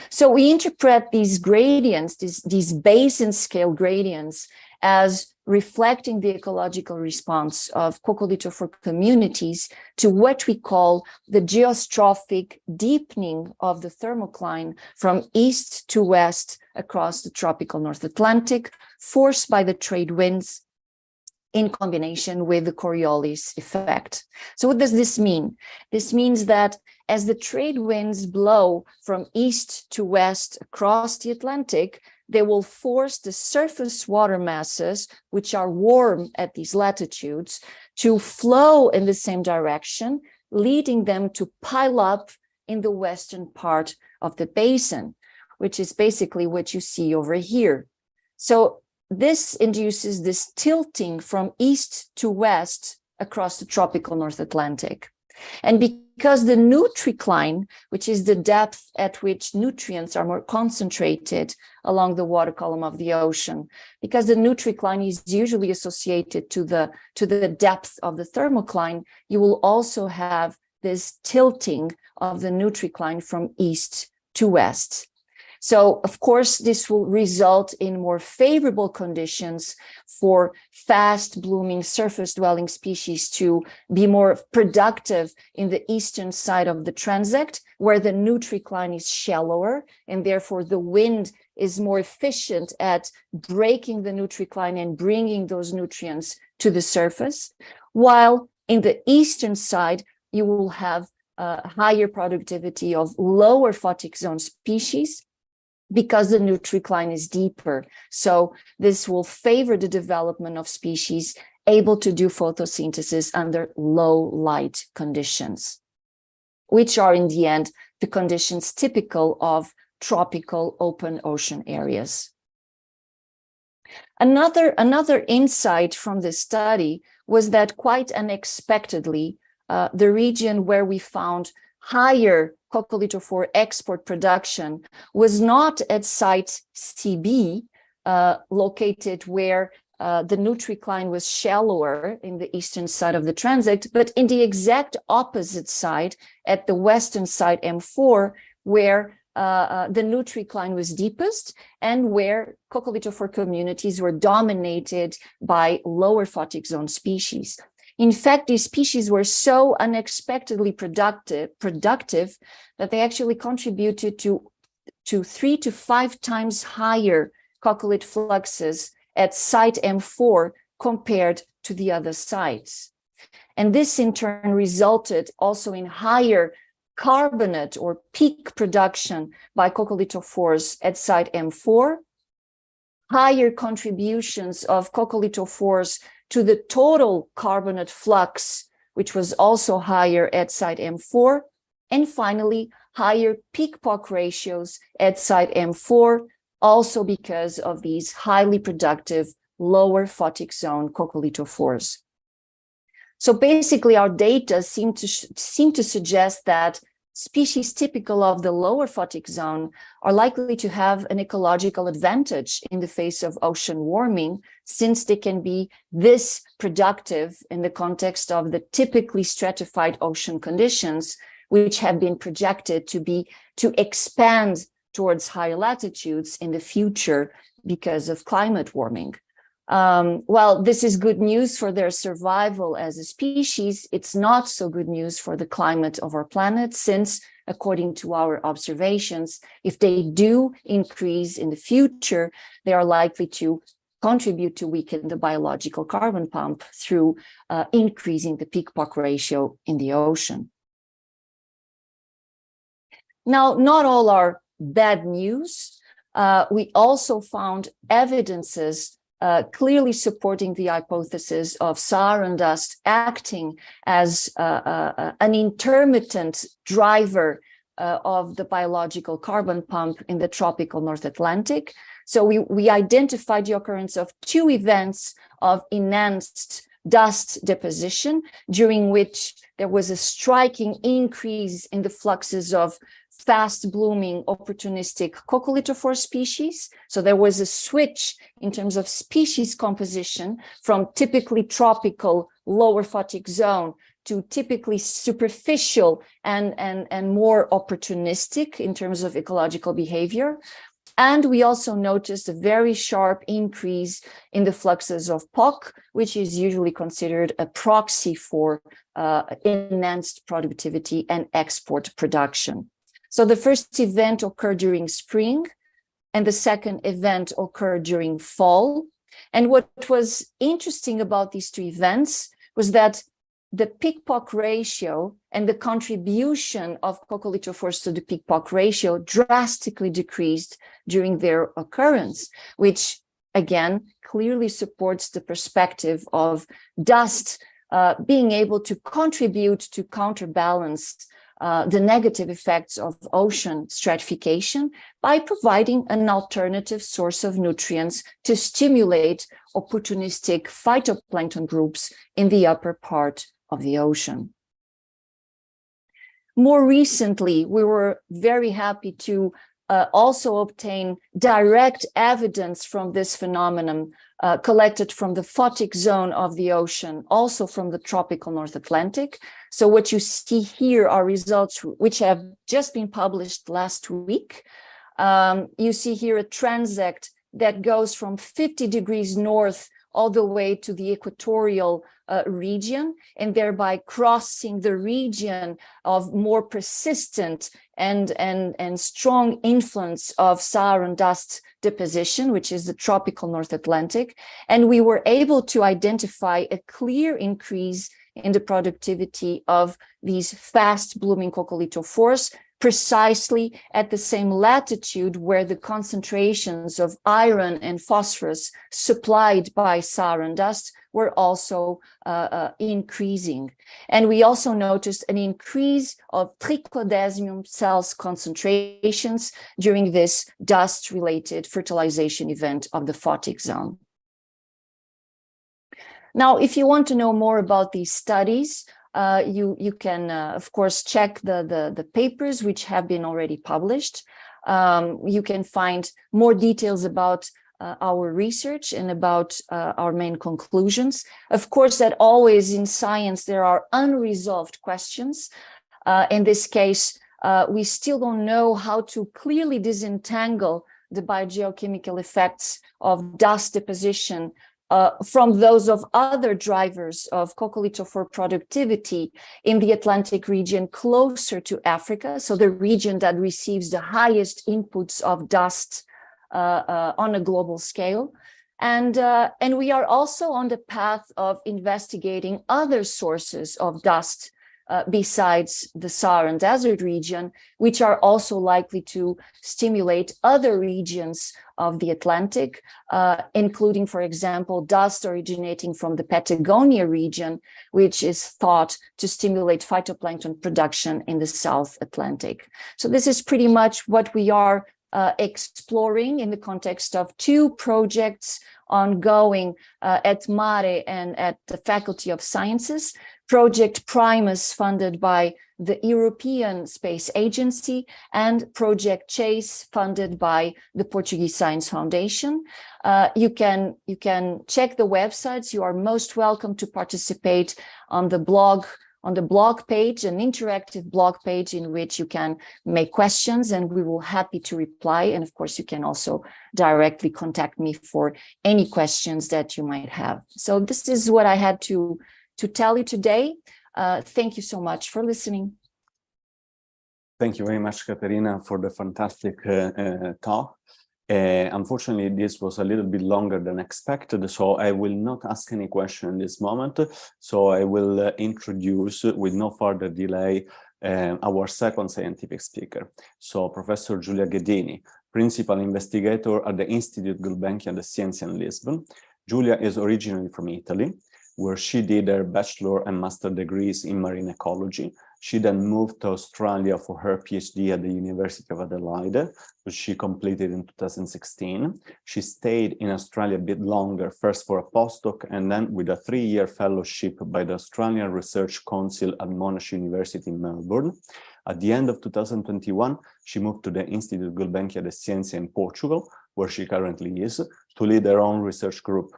So we interpret these gradients, these basin scale gradients, as reflecting the ecological response of coccolithophore communities to what we call the geostrophic deepening of the thermocline from east to west across the tropical North Atlantic, forced by the trade winds in combination with the Coriolis effect. So what does this mean? This means that as the trade winds blow from east to west across the Atlantic, they will force the surface water masses, which are warm at these latitudes, to flow in the same direction, leading them to pile up in the western part of the basin, which is basically what you see over here. So this induces this tilting from east to west across the tropical North Atlantic. And because the nutrecline, which is the depth at which nutrients are more concentrated along the water column of the ocean, because the nutrecline is usually associated to the depth of the thermocline, you will also have this tilting of the nutrecline from east to west. So, of course, this will result in more favorable conditions for fast-blooming surface-dwelling species to be more productive in the eastern side of the transect, where the nutrecline is shallower, and therefore the wind is more efficient at breaking the nutrecline and bringing those nutrients to the surface, while in the eastern side, you will have higher productivity of lower photic zone species, because the nutrecline is deeper. So this will favor the development of species able to do photosynthesis under low light conditions, which are in the end the conditions typical of tropical open ocean areas. Another insight from this study was that quite unexpectedly, the region where we found higher coccolithophore export production was not at site CB, located where the nutrecline was shallower in the eastern side of the transect, but in the exact opposite side at the western side M4, where the nutrecline was deepest and where coccolithophore communities were dominated by lower photic zone species. In fact, these species were so unexpectedly productive that they actually contributed to 3 to 5 times higher coccolith fluxes at site M4 compared to the other sites. And this in turn resulted also in higher carbonate or peak production by coccolithophores at site M4, higher contributions of coccolithophores to the total carbonate flux, which was also higher at site M4, and finally, higher peak-POC ratios at site M4, also because of these highly productive lower photic zone coccolithophores. So basically, our data seem to suggest that species typical of the lower photic zone are likely to have an ecological advantage in the face of ocean warming, since they can be this productive in the context of the typically stratified ocean conditions, which have been projected to expand towards higher latitudes in the future because of climate warming. Well, this is good news for their survival as a species. It's not so good news for the climate of our planet, since, according to our observations, if they do increase in the future, they are likely to contribute to weaken the biological carbon pump through increasing the peak-POC ratio in the ocean. Now, not all are bad news. We also found evidences clearly supporting the hypothesis of Saharan dust acting as an intermittent driver of the biological carbon pump in the tropical North Atlantic. So we identified the occurrence of 2 events of enhanced dust deposition, during which there was a striking increase in the fluxes of fast-blooming opportunistic coccolithophore species. So there was a switch in terms of species composition from typically tropical lower photic zone to typically superficial and more opportunistic in terms of ecological behavior. And we also noticed a very sharp increase in the fluxes of POC, which is usually considered a proxy for enhanced productivity and export production. So the first event occurred during spring, and the second event occurred during fall. And what was interesting about these two events was that the peak-POC ratio and the contribution of coccolithophores to the peak-POC ratio drastically decreased during their occurrence, which again clearly supports the perspective of dust being able to contribute to counterbalance the negative effects of ocean stratification by providing an alternative source of nutrients to stimulate opportunistic phytoplankton groups in the upper part of the ocean. More recently, we were very happy to also obtain direct evidence from this phenomenon collected from the photic zone of the ocean, also from the tropical North Atlantic. So what you see here are results which have just been published last week. You see here a transect that goes from 50 degrees north all the way to the equatorial region, and thereby crossing the region of more persistent and strong influence of Saharan dust deposition, which is the tropical North Atlantic. And we were able to identify a clear increase in the productivity of these fast blooming coccolithophores, precisely at the same latitude where the concentrations of iron and phosphorus supplied by Saharan dust were also increasing. And we also noticed an increase of trichodesmium cells concentrations during this dust-related fertilization event of the photic zone. Now, if you want to know more about these studies, you can, of course, check the papers which have been already published. You can find more details about our research and about our main conclusions. Of course, that always in science, there are unresolved questions. In this case, we still don't know how to clearly disentangle the biogeochemical effects of dust deposition from those of other drivers of coccolithophore productivity in the Atlantic region closer to Africa, so the region that receives the highest inputs of dust on a global scale. And we are also on the path of investigating other sources of dust besides the Saharan desert region, which are also likely to stimulate other regions of the Atlantic, including, for example, dust originating from the Patagonia region, which is thought to stimulate phytoplankton production in the South Atlantic. So this is pretty much what we are exploring in the context of two projects ongoing at MARE and at the Faculty of Sciences. Project Primus, funded by the European Space Agency, and Project Chase, funded by the Portuguese Science Foundation. You can check the websites. You are most welcome to participate on the blog page, an interactive blog page in which you can make questions, and we will be happy to reply. And of course, you can also directly contact me for any questions that you might have. So this is what I had to tell you today. Thank you so much for listening. Thank you very much, Catarina, for the fantastic talk. Unfortunately, this was a little bit longer than expected, so I will not ask any question in this moment. So I will introduce, with no further delay, our second scientific speaker. So Professor Giulia Ghedini, Principal Investigator at the Institute Gulbenkian de Ciências in Lisbon. Giulia is originally from Italy, where she did her bachelor and master degrees in marine ecology. She then moved to Australia for her PhD at the University of Adelaide, which she completed in 2016. She stayed in Australia a bit longer, first for a postdoc and then with a 3-year fellowship by the Australian Research Council at Monash University in Melbourne. At the end of 2021, she moved to the Instituto Gulbenkian de Ciências in Portugal, where she currently is, to lead her own research group.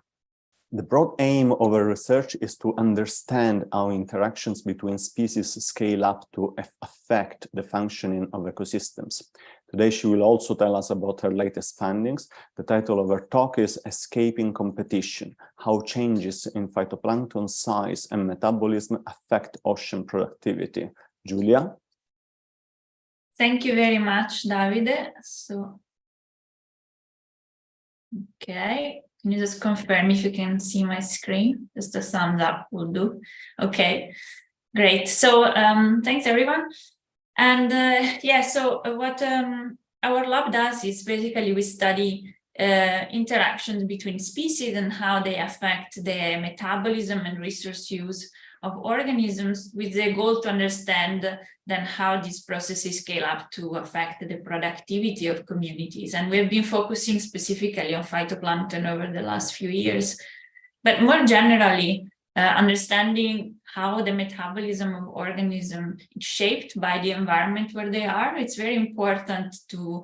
The broad aim of her research is to understand how interactions between species scale up to affect the functioning of ecosystems. Today, she will also tell us about her latest findings. The title of her talk is Escaping Competition: How Changes in Phytoplankton Size and Metabolism Affect Ocean Productivity. Giulia? Thank you very much, Davide. So, okay. Can you just confirm if you can see my screen? Just a thumbs up will do. Okay, great. So thanks everyone. And yeah, so what our lab does is basically we study interactions between species and how they affect the metabolism and resource use of organisms, with the goal to understand then how these processes scale up to affect the productivity of communities. And we've been focusing specifically on phytoplankton over the last few years. But more generally, understanding how the metabolism of organisms is shaped by the environment where they are, it's very important to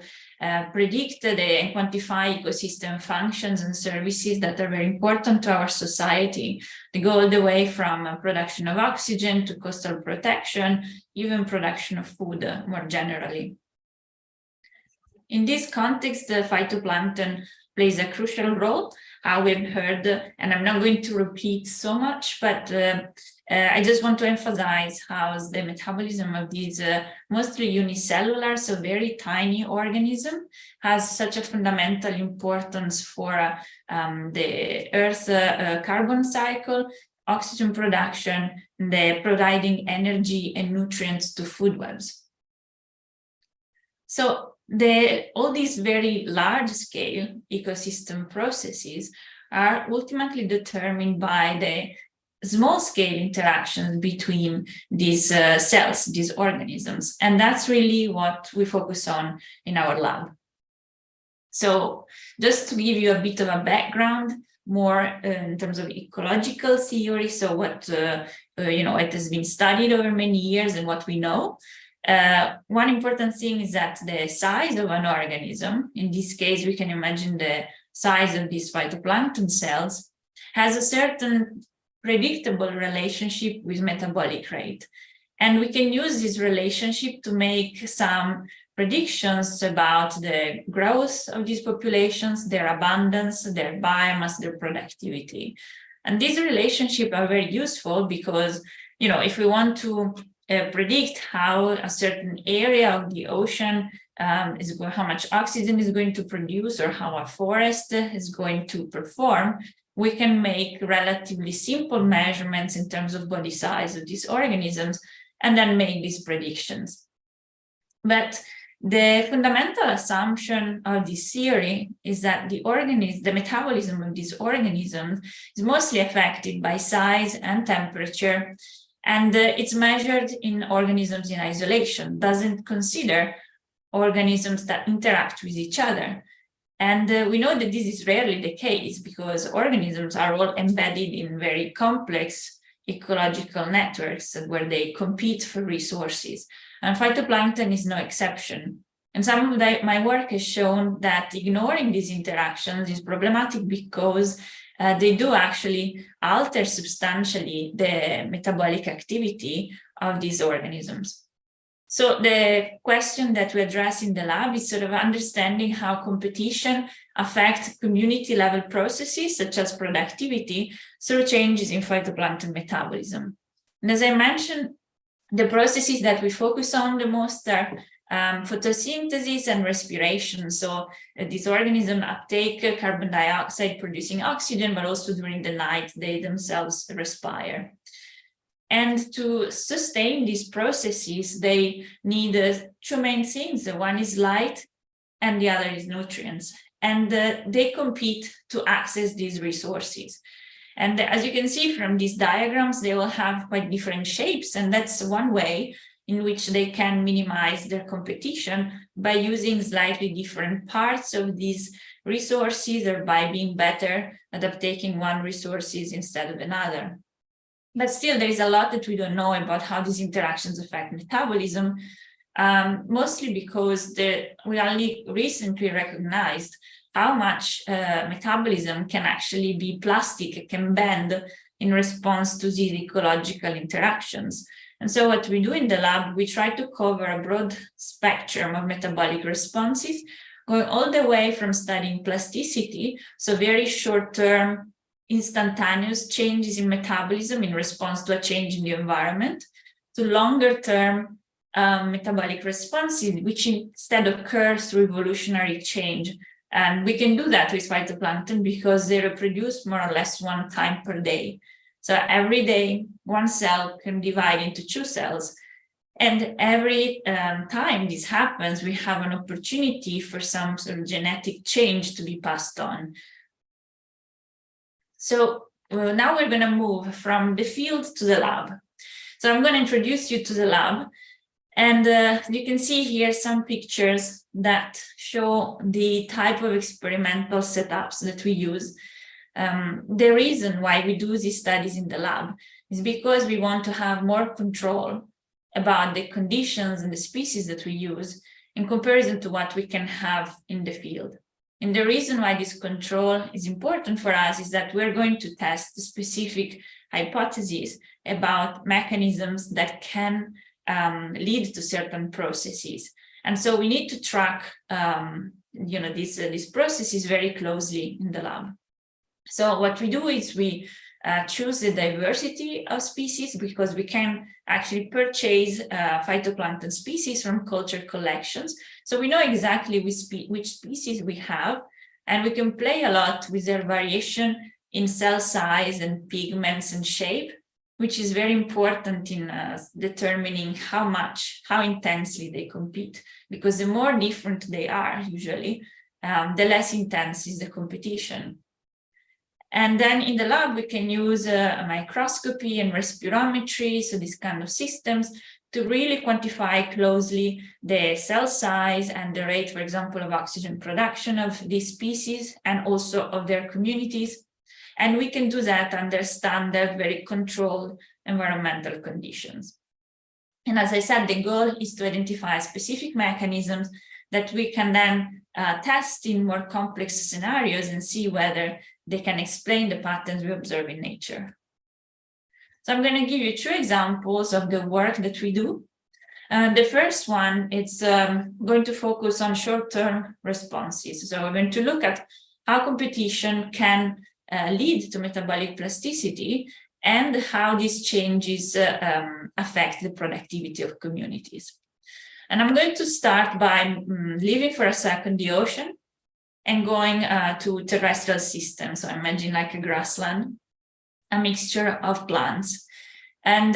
predict and quantify ecosystem functions and services that are very important to our society. They go all the way from production of oxygen to coastal protection, even production of food more generally. In this context, the phytoplankton plays a crucial role. We've heard, and I'm not going to repeat so much, but I just want to emphasize how the metabolism of these mostly unicellular, so very tiny organism has such a fundamental importance for the Earth's carbon cycle, oxygen production, the providing energy and nutrients to food webs. So all these very large-scale ecosystem processes are ultimately determined by the small-scale interactions between these cells, these organisms, and that's really what we focus on in our lab. So just to give you a bit of a background, more in terms of ecological theory, so what it has been studied over many years and what we know. One important thing is that the size of an organism, in this case, we can imagine the size of these phytoplankton cells, has a certain predictable relationship with metabolic rate. And we can use this relationship to make some predictions about the growth of these populations, their abundance, their biomass, their productivity. And these relationships are very useful because, if we want to predict how a certain area of the ocean how much oxygen is going to produce, or how a forest is going to perform, we can make relatively simple measurements in terms of body size of these organisms and then make these predictions. But the fundamental assumption of this theory is that the metabolism of these organisms is mostly affected by size and temperature, and it's measured in organisms in isolation, doesn't consider organisms that interact with each other. And we know that this is rarely the case because organisms are all embedded in very complex ecological networks where they compete for resources. And phytoplankton is no exception. And some of my work has shown that ignoring these interactions is problematic because they do actually alter substantially the metabolic activity of these organisms. So the question that we address in the lab is sort of understanding how competition affects community-level processes such as productivity through changes in phytoplankton metabolism. And as I mentioned, the processes that we focus on the most are photosynthesis and respiration. So these organisms uptake carbon dioxide producing oxygen, but also during the night they themselves respire. And to sustain these processes, they need two main things. One is light and the other is nutrients. And they compete to access these resources. And as you can see from these diagrams, they will have quite different shapes. And that's one way in which they can minimize their competition by using slightly different parts of these resources, or by being better at uptaking one resources instead of another. But still, there is a lot that we don't know about how these interactions affect metabolism, mostly because we only recently recognized how much metabolism can actually be plastic, it can bend in response to these ecological interactions. And so what we do in the lab, we try to cover a broad spectrum of metabolic responses, going all the way from studying plasticity, so very short-term, instantaneous changes in metabolism in response to a change in the environment, to longer-term metabolic responses, which instead occur through evolutionary change And we can do that with phytoplankton because they reproduce more or less 1 time per day. So every day, 1 cell can divide into 2 cells. And every time this happens, we have an opportunity for some sort of genetic change to be passed on. So now we're going to move from the field to the lab. So I'm going to introduce you to the lab. And you can see here some pictures that show the type of experimental setups that we use. The reason why we do these studies in the lab is because we want to have more control about the conditions and the species that we use in comparison to what we can have in the field. And the reason why this control is important for us is that we're going to test specific hypotheses about mechanisms that can lead to certain processes. And so we need to track these processes very closely in the lab. So what we do is we choose the diversity of species because we can actually purchase phytoplankton species from culture collections. So we know exactly which species we have, and we can play a lot with their variation in cell size and pigments and shape, which is very important in determining how intensely they compete, because the more different they are usually, the less intense is the competition. And then in the lab, we can use a microscopy and respirometry, so these kind of systems, to really quantify closely the cell size and the rate, for example, of oxygen production of these species and also of their communities. And we can do that under standard, very controlled environmental conditions. And as I said, the goal is to identify specific mechanisms that we can then test in more complex scenarios and see whether they can explain the patterns we observe in nature. So I'm going to give you 2 examples of the work that we do. The first one, it's going to focus on short-term responses. So we're going to look at how competition can lead to metabolic plasticity and how these changes affect the productivity of communities. And I'm going to start by leaving for a second the ocean and going to terrestrial systems. So imagine like a grassland, a mixture of plants. And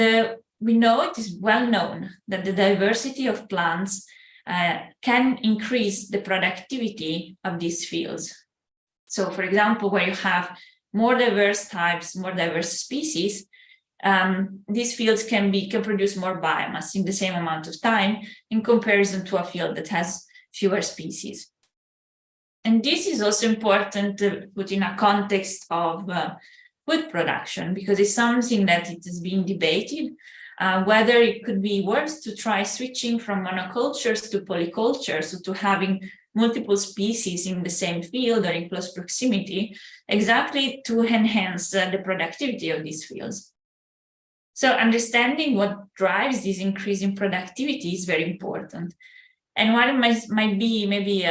we know, it is well known, that the diversity of plants can increase the productivity of these fields. So for example, where you have more diverse types, more diverse species, these fields can produce more biomass in the same amount of time in comparison to a field that has fewer species. And this is also important to put in a context of food production, because it's something that it is being debated, whether it could be worth to try switching from monocultures to polycultures, so to having multiple species in the same field or in close proximity, exactly to enhance the productivity of these fields. So understanding what drives this increase in productivity is very important. And while it might be maybe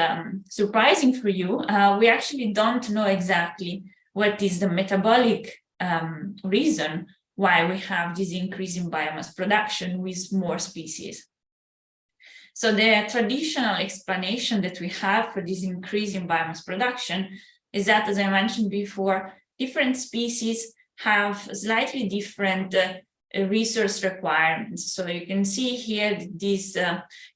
surprising for you, we actually don't know exactly what is the metabolic reason why we have this increase in biomass production with more species. So the traditional explanation that we have for this increase in biomass production is that, as I mentioned before, different species have slightly different resource requirements. So you can see here these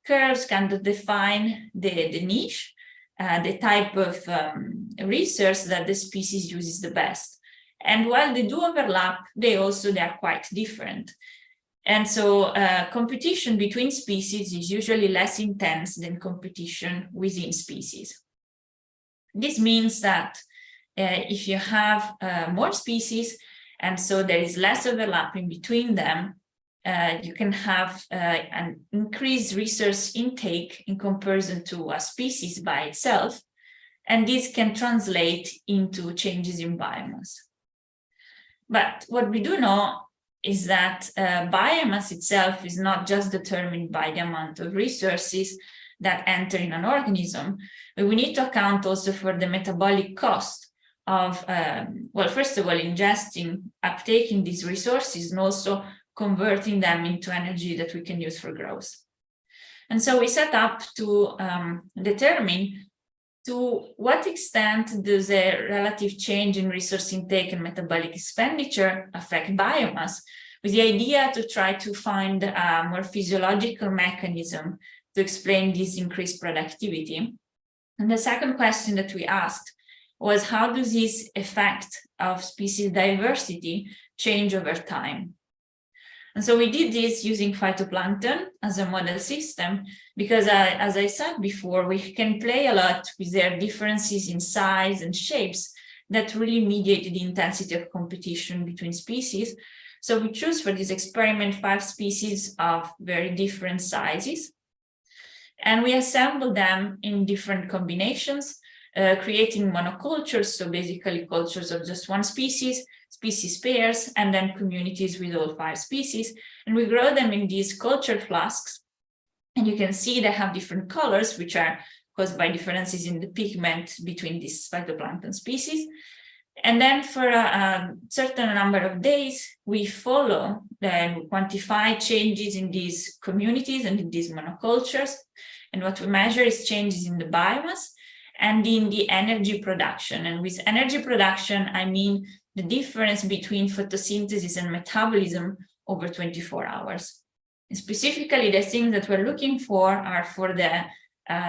curves kind of define the niche, the type of resource that the species uses the best. And while they do overlap, they are quite different. And so competition between species is usually less intense than competition within species. This means that if you have more species, and so there is less overlapping between them, you can have an increased resource intake in comparison to a species by itself, and this can translate into changes in biomass. But what we do know is that biomass itself is not just determined by the amount of resources that enter in an organism, but we need to account also for the metabolic cost of, well, first of all, uptaking these resources and also converting them into energy that we can use for growth. And so we set up to determine to what extent does a relative change in resource intake and metabolic expenditure affect biomass, with the idea to try to find a more physiological mechanism to explain this increased productivity. And the second question that we asked was, how does this effect of species diversity change over time? And so we did this using phytoplankton as a model system, because as I said before, we can play a lot with their differences in size and shapes that really mediate the intensity of competition between species. So we choose for this experiment 5 species of very different sizes, and we assemble them in different combinations, creating monocultures, so basically cultures of just one species, species pairs, and then communities with all 5 species. And we grow them in these culture flasks. And you can see they have different colors, which are caused by differences in the pigment between these phytoplankton species. And then for a certain number of days, we follow and quantify changes in these communities and in these monocultures. And what we measure is changes in the biomass and in the energy production. And with energy production, I mean the difference between photosynthesis and metabolism over 24 hours. And specifically, the things that we're looking for are for the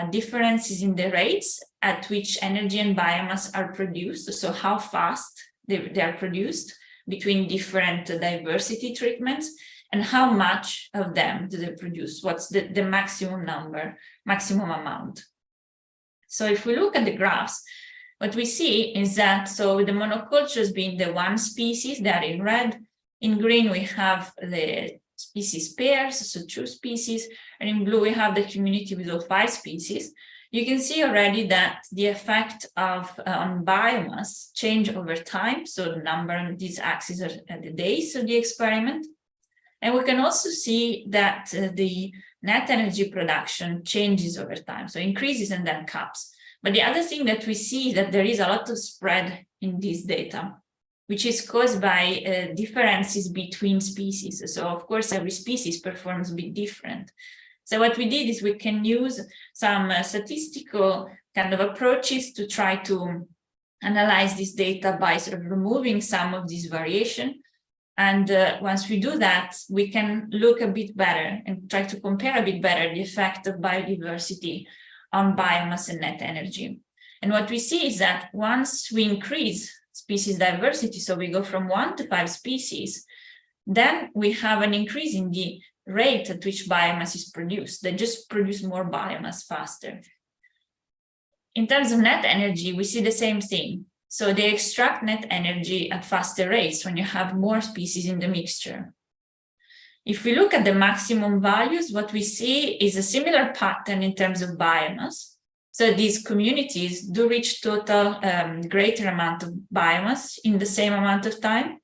differences in the rates at which energy and biomass are produced, so how fast they are produced between different diversity treatments, and how much of them do they produce, what's the maximum number, maximum amount. So if we look at the graphs, what we see is that, so with the monocultures being the one species, that in red, in green we have the species pairs, so 2 species, and in blue we have the community with all 5 species. You can see already that the effect of on biomass change over time, so the number on these axes are the days of the experiment. And we can also see that the net energy production changes over time, so increases and then caps. But the other thing that we see is that there is a lot of spread in this data, which is caused by differences between species. So of course, every species performs a bit different. So what we did is we can use some statistical kind of approaches to try to analyze this data by sort of removing some of this variation. And once we do that, we can look a bit better and try to compare a bit better the effect of biodiversity on biomass and net energy. And what we see is that once we increase species diversity, so we go from 1 to 5 species, then we have an increase in the rate at which biomass is produced. They just produce more biomass faster. In terms of net energy, we see the same thing. So they extract net energy at faster rates when you have more species in the mixture. If we look at the maximum values, what we see is a similar pattern in terms of biomass. So these communities do reach total greater amount of biomass in the same amount of time,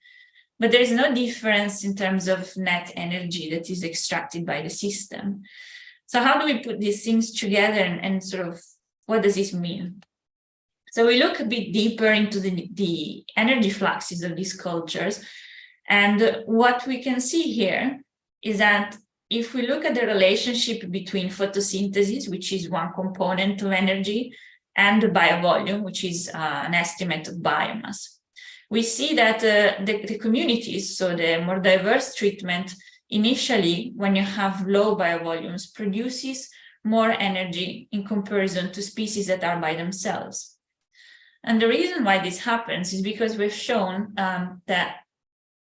but there is no difference in terms of net energy that is extracted by the system. So how do we put these things together and sort of what does this mean? So we look a bit deeper into the energy fluxes of these cultures. And what we can see here is that if we look at the relationship between photosynthesis, which is one component of energy, and the biovolume, which is an estimate of biomass, we see that the communities, so the more diverse treatment, initially, when you have low biovolumes, produces more energy in comparison to species that are by themselves. And the reason why this happens is because we've shown that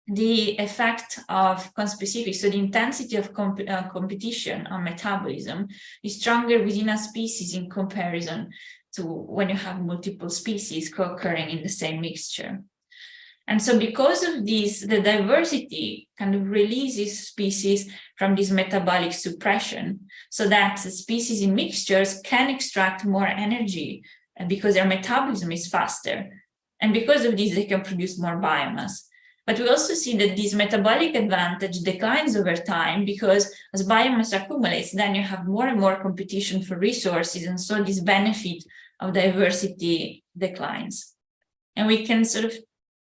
the effect of conspecific, so the intensity of competition on metabolism, is stronger within a species in comparison to when you have multiple species co-occurring in the same mixture. And so because of this, the diversity kind of releases species from this metabolic suppression, so that the species in mixtures can extract more energy because their metabolism is faster. And because of this, they can produce more biomass. But we also see that this metabolic advantage declines over time because as biomass accumulates, then you have more and more competition for resources. And so this benefit of diversity declines. And we can sort of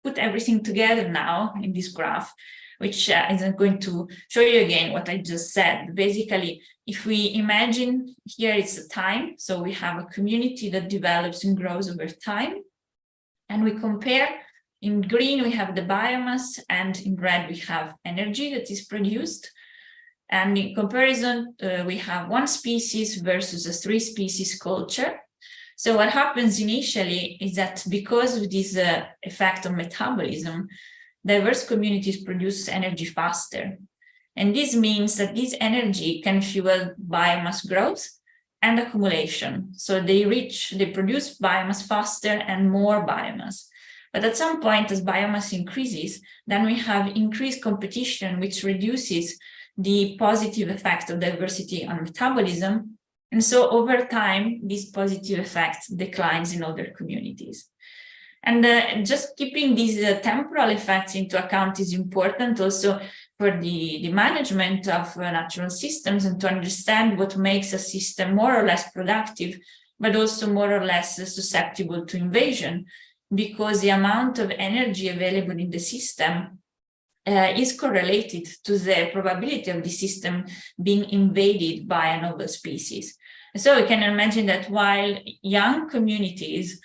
put everything together now in this graph, which isn't going to show you again what I just said. Basically, if we imagine here it's a time, so we have a community that develops and grows over time, and we compare. In green, we have the biomass, and in red, we have energy that is produced. And in comparison, we have one species versus a 3-species culture. So what happens initially is that because of this effect of metabolism, diverse communities produce energy faster. And this means that this energy can fuel biomass growth and accumulation. So they produce biomass faster and more biomass. But at some point, as biomass increases, then we have increased competition, which reduces the positive effect of diversity on metabolism. And so over time, this positive effect declines in other communities. And just keeping these temporal effects into account is important also for the management of natural systems, and to understand what makes a system more or less productive, but also more or less susceptible to invasion, because the amount of energy available in the system is correlated to the probability of the system being invaded by a novel species. So we can imagine that while young communities,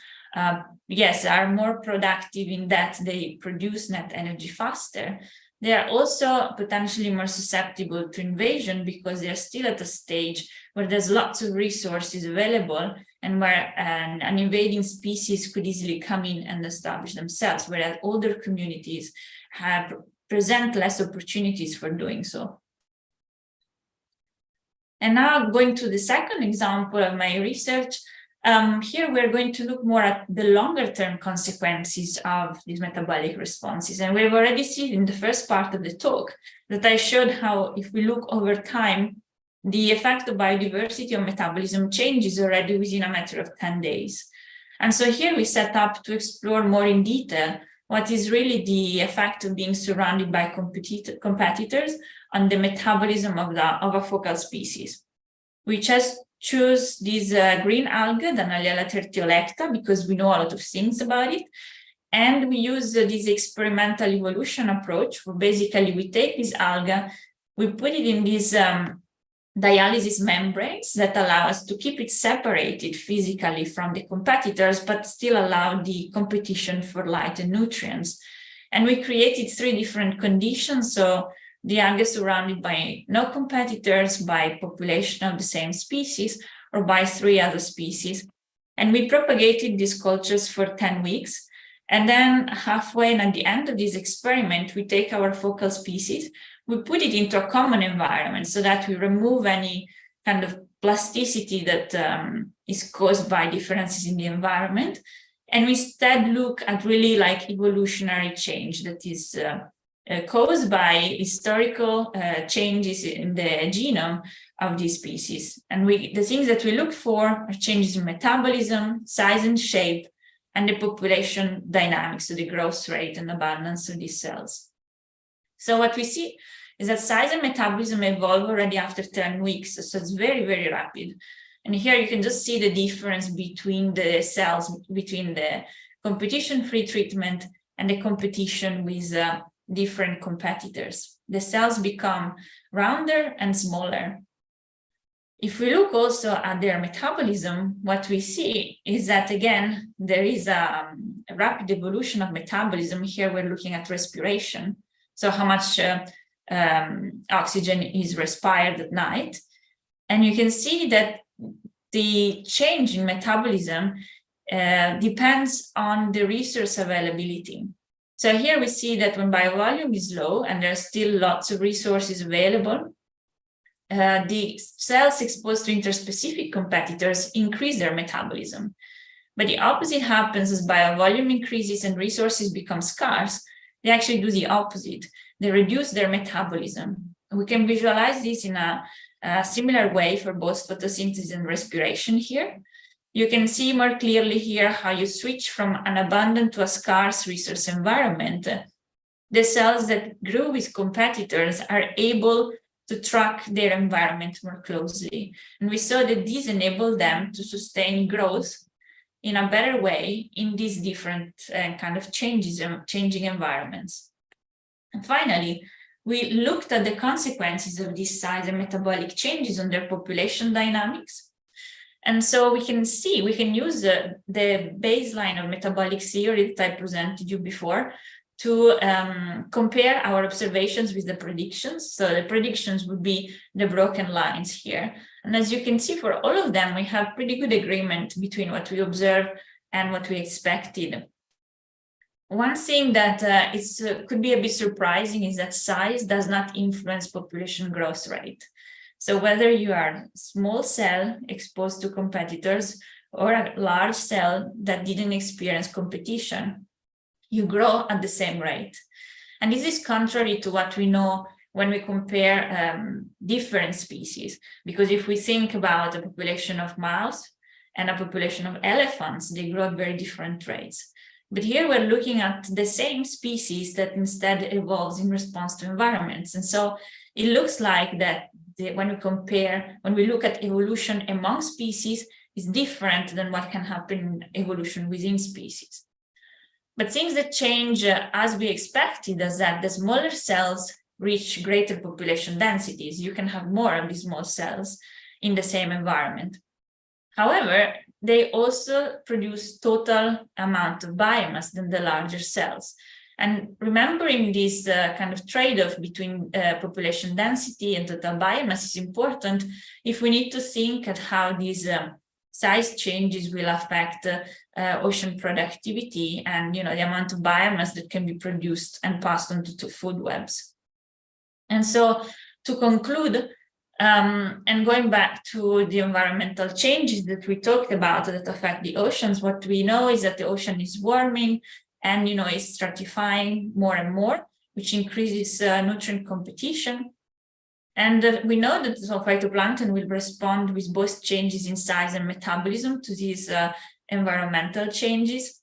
yes, are more productive in that they produce net energy faster, they are also potentially more susceptible to invasion because they're still at a stage where there's lots of resources available and where an invading species could easily come in and establish themselves, whereas older communities present less opportunities for doing so. And now going to the second example of my research, here we're going to look more at the longer term consequences of these metabolic responses. And we've already seen in the first part of the talk that I showed how if we look over time, the effect of biodiversity on metabolism changes already within a matter of 10 days. And so here we set up to explore more in detail what is really the effect of being surrounded by competitors on the metabolism of a focal species. We just choose this green alga, the Nalliella tertiolecta, because we know a lot of things about it. And we use this experimental evolution approach, where basically we take this alga, we put it in these dialysis membranes that allow us to keep it separated physically from the competitors, but still allow the competition for light and nutrients. And we created 3 different conditions. So the algae is surrounded by no competitors, by population of the same species, or by 3 other species. And we propagated these cultures for 10 weeks. And then halfway and at the end of this experiment, we take our focal species, we put it into a common environment so that we remove any kind of plasticity that is caused by differences in the environment. And we instead look at really like evolutionary change that is caused by historical changes in the genome of these species. And the things that we look for are changes in metabolism, size and shape, and the population dynamics, so the growth rate and abundance of these cells. So what we see is that size and metabolism evolve already after 10 weeks. So it's very, very rapid. And here you can just see the difference between the cells, between the competition-free treatment and the competition with different competitors. The cells become rounder and smaller. If we look also at their metabolism, what we see is that, again, there is a rapid evolution of metabolism. Here we're looking at respiration. So how much oxygen is respired at night. And you can see that the change in metabolism depends on the resource availability. So here we see that when biovolume is low and there's still lots of resources available, the cells exposed to interspecific competitors increase their metabolism. But the opposite happens as biovolume increases and resources become scarce. They actually do the opposite. They reduce their metabolism. We can visualize this in a similar way for both photosynthesis and respiration here. You can see more clearly here how you switch from an abundant to a scarce resource environment. The cells that grew with competitors are able to track their environment more closely. And we saw that this enabled them to sustain growth in a better way in these different kind of changing environments. And finally, we looked at the consequences of these size and metabolic changes on their population dynamics. And so we can see, we can use the baseline of metabolic theory that I presented you before to compare our observations with the predictions. So the predictions would be the broken lines here. And as you can see, for all of them, we have pretty good agreement between what we observed and what we expected. One thing that could be a bit surprising is that size does not influence population growth rate. So whether you are small cell exposed to competitors or a large cell that didn't experience competition, you grow at the same rate. And this is contrary to what we know when we compare different species. Because if we think about a population of mouse and a population of elephants, they grow at very different rates. But here we're looking at the same species that instead evolves in response to environments. And so it looks like that when we look at evolution among species, is different than what can happen in evolution within species. But things that change as we expected is that the smaller cells reach greater population densities. You can have more of these small cells in the same environment. However, they also produce total amount of biomass than the larger cells. And remembering this kind of trade-off between population density and total biomass is important if we need to think at how these size changes will affect ocean productivity and the amount of biomass that can be produced and passed on to food webs. And so to conclude, and going back to the environmental changes that we talked about that affect the oceans, what we know is that the ocean is warming and is stratifying more and more, which increases nutrient competition. And we know that the phytoplankton will respond with both changes in size and metabolism to these environmental changes.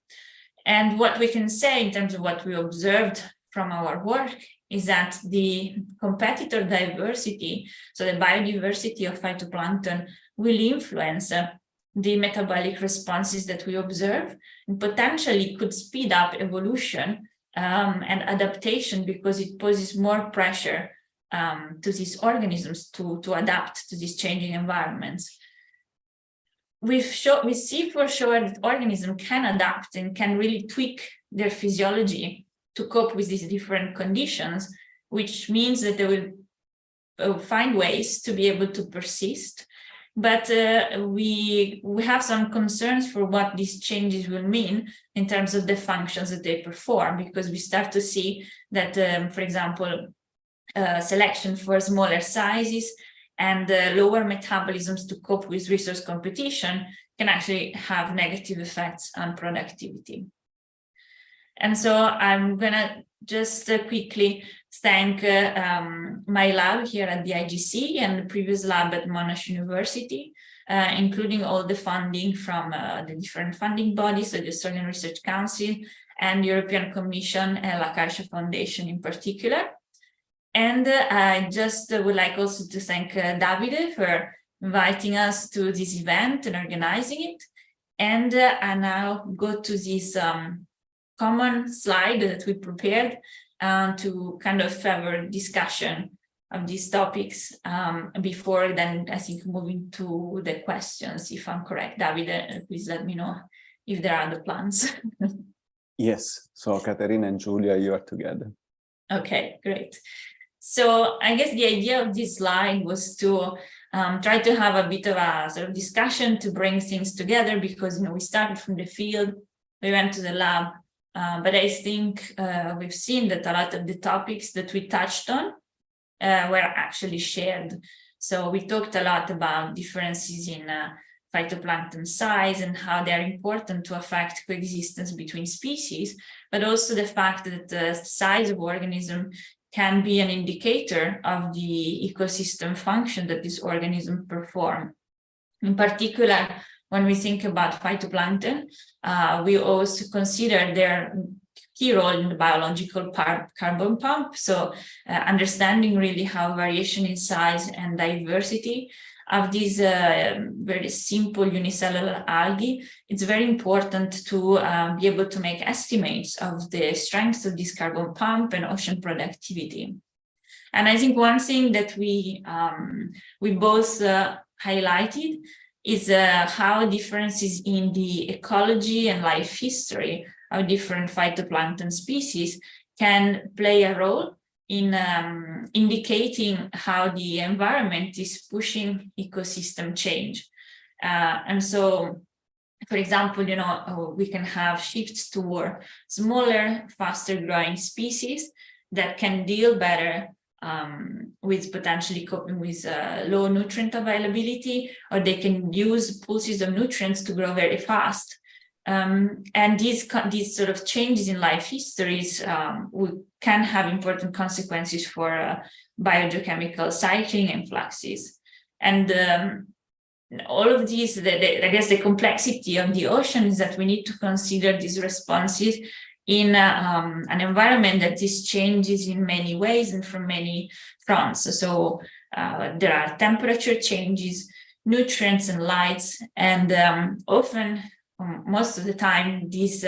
And what we can say in terms of what we observed from our work is that the competitor diversity, so the biodiversity of phytoplankton, will influence the metabolic responses that we observe, and potentially could speed up evolution and adaptation because it poses more pressure to these organisms to adapt to these changing environments. We see for sure that organisms can adapt and can really tweak their physiology to cope with these different conditions, which means that they will find ways to be able to persist. But we have some concerns for what these changes will mean in terms of the functions that they perform, because we start to see that, for example, selection for smaller sizes and lower metabolisms to cope with resource competition can actually have negative effects on productivity. And so I'm going to just quickly thank my lab here at the IGC and the previous lab at Monash University, including all the funding from the different funding bodies, so the Australian Research Council and the European Commission and La Caixa Foundation in particular. And I just would like also to thank Davide for inviting us to this event and organizing it. And I now go to this common slide that we prepared to kind of favor discussion of these topics before then, I think, moving to the questions, if I'm correct. Davide, please let me know if there are other plans. Yes, so Catarina and Giulia, you are together. Okay, great. So I guess the idea of this slide was to try to have a bit of a sort of discussion to bring things together, because we started from the field, we went to the lab, but I think we've seen that a lot of the topics that we touched on were actually shared. So we talked a lot about differences in phytoplankton size and how they're important to affect coexistence between species, but also the fact that the size of organism can be an indicator of the ecosystem function that this organism perform. In particular, when we think about phytoplankton, we also consider their key role in the biological carbon pump. So understanding really how variation in size and diversity of these very simple unicellular algae, it's very important to be able to make estimates of the strength of this carbon pump and ocean productivity. And I think one thing that we both highlighted is how differences in the ecology and life history of different phytoplankton species can play a role in indicating how the environment is pushing ecosystem change. And so, for example, we can have shifts toward smaller, faster growing species that can deal better with potentially coping with low nutrient availability, or they can use pulses of nutrients to grow very fast. And these sort of changes in life histories can have important consequences for biogeochemical cycling and fluxes. And all of these, I guess the complexity of the ocean is that we need to consider these responses in an environment that is changes in many ways and from many fronts. So there are temperature changes, nutrients and lights, and often, most of the time, these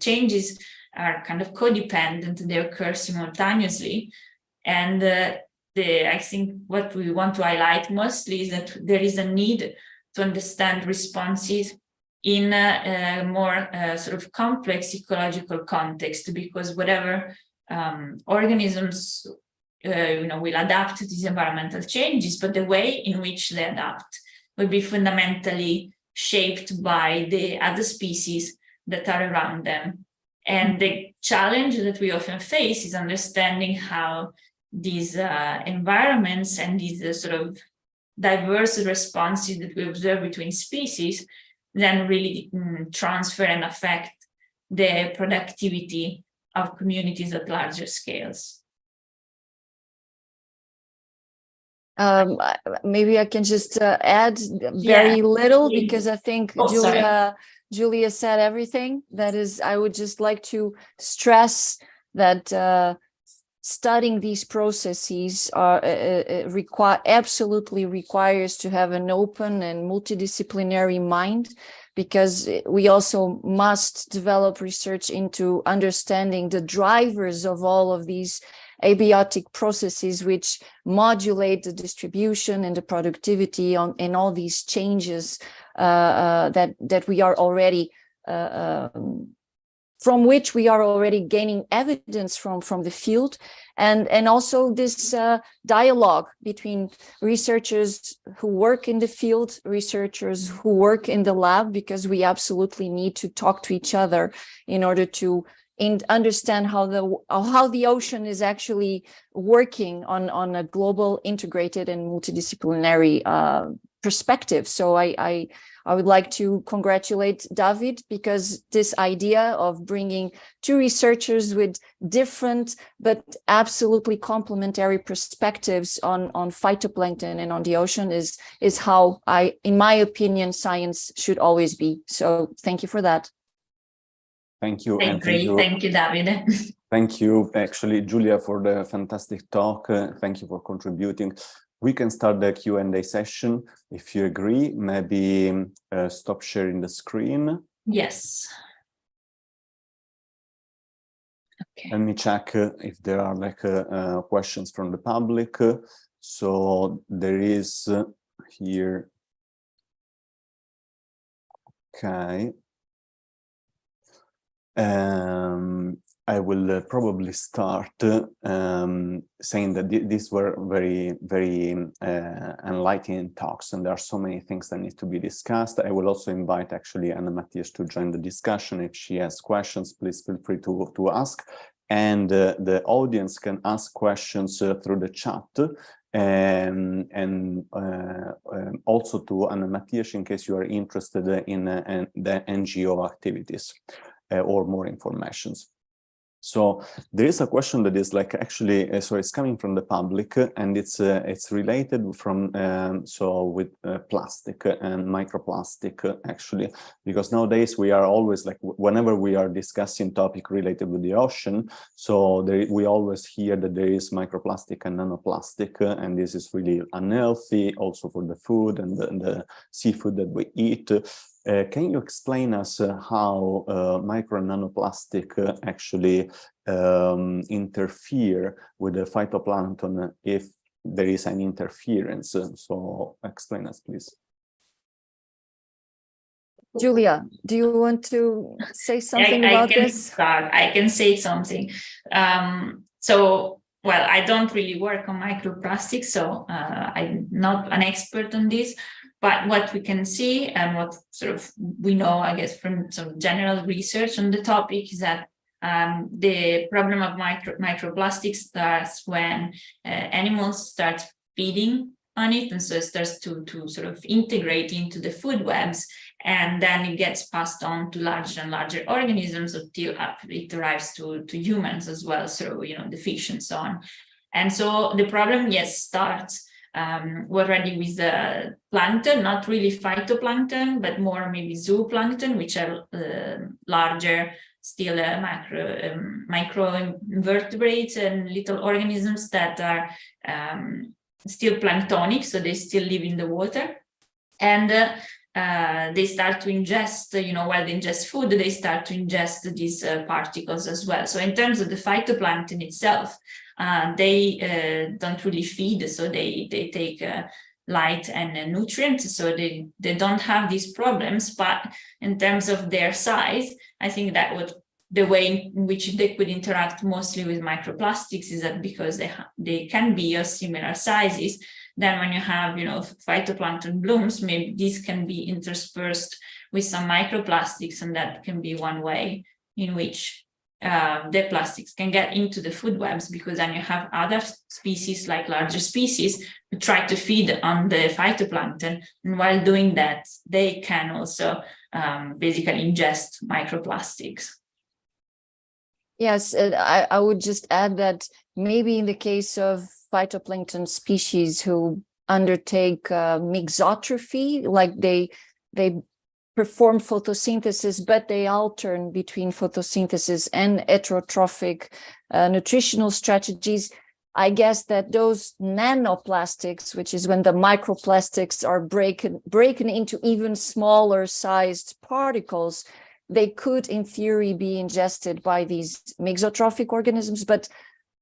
changes are kind of codependent, they occur simultaneously. And I think what we want to highlight mostly is that there is a need to understand responses in a more sort of complex ecological context, because whatever organisms will adapt to these environmental changes, but the way in which they adapt will be fundamentally shaped by the other species that are around them. And the challenge that we often face is understanding how these environments and these sort of diverse responses that we observe between species then really transfer and affect the productivity of communities at larger scales. Maybe I can just add very little, because I think Giulia said everything. That is, I would just like to stress that studying these processes absolutely requires to have an open and multidisciplinary mind, because we also must develop research into understanding the drivers of all of these abiotic processes which modulate the distribution and the productivity in all these changes that we are already from which we are already gaining evidence from the field, and also this dialogue between researchers who work in the field, researchers who work in the lab, because we absolutely need to talk to each other in order to understand how the ocean is actually working on a global, integrated, and multidisciplinary perspective. So I would like to congratulate Davide, because this idea of bringing two researchers with different but absolutely complementary perspectives on phytoplankton and on the ocean is how in my opinion, science should always be. So thank you for that. Thank you. Thank you, Davide. Thank you, actually, Giulia, for the fantastic talk. Thank you for contributing. We can start the Q&A session. If you agree, maybe stop sharing the screen. Yes. Okay. Let me check if there are questions from the public. So there is here. Okay. I will probably start saying that these were very, very enlightening talks, and there are so many things that need to be discussed. I will also invite actually Matias to join the discussion. If she has questions, please feel free to ask. And the audience can ask questions through the chat, and also to Matias in case you are interested in the NGO activities or more informations. So there is a question that is actually, so it's coming from the public, and it's related from with plastic and microplastic actually, because nowadays we are always whenever we are discussing topic related with the ocean, so we always hear that there is microplastic and nanoplastic, and this is really unhealthy also for the food and the seafood that we eat. Can you explain us how micro and nanoplastic actually interfere with the phytoplankton if there is an interference. So explain us, please. Giulia, do you want to say something about this? I can say something. So, well, I don't really work on microplastics, so I'm not an expert on this. But what we can see and what sort of we know, I guess, from some general research on the topic is that the problem of microplastics starts when animals start feeding on it, and so it starts to sort of integrate into the food webs, and then it gets passed on to larger and larger organisms until it arrives to humans as well, so the fish and so on. And so the problem, yes, starts already with the plankton, not really phytoplankton, but more maybe zooplankton, which are larger, still microinvertebrates and little organisms that are still planktonic, so they still live in the water. And they start to ingest, while they ingest food, they start to ingest these particles as well. So in terms of the phytoplankton itself, they don't really feed, so they take light and nutrients, so they don't have these problems. But in terms of their size, I think that the way in which they could interact mostly with microplastics is that because they can be of similar sizes, then when you have, phytoplankton blooms, maybe these can be interspersed with some microplastics, and that can be one way in which the plastics can get into the food webs, because then you have other species, like larger species, who try to feed on the phytoplankton, and while doing that, they can also basically ingest microplastics. Yes, I would just add that maybe in the case of phytoplankton species who undertake mixotrophy, like they perform photosynthesis, but they alternate between photosynthesis and heterotrophic nutritional strategies, I guess that those nanoplastics, which is when the microplastics are breaking into even smaller sized particles, they could, in theory, be ingested by these mixotrophic organisms. But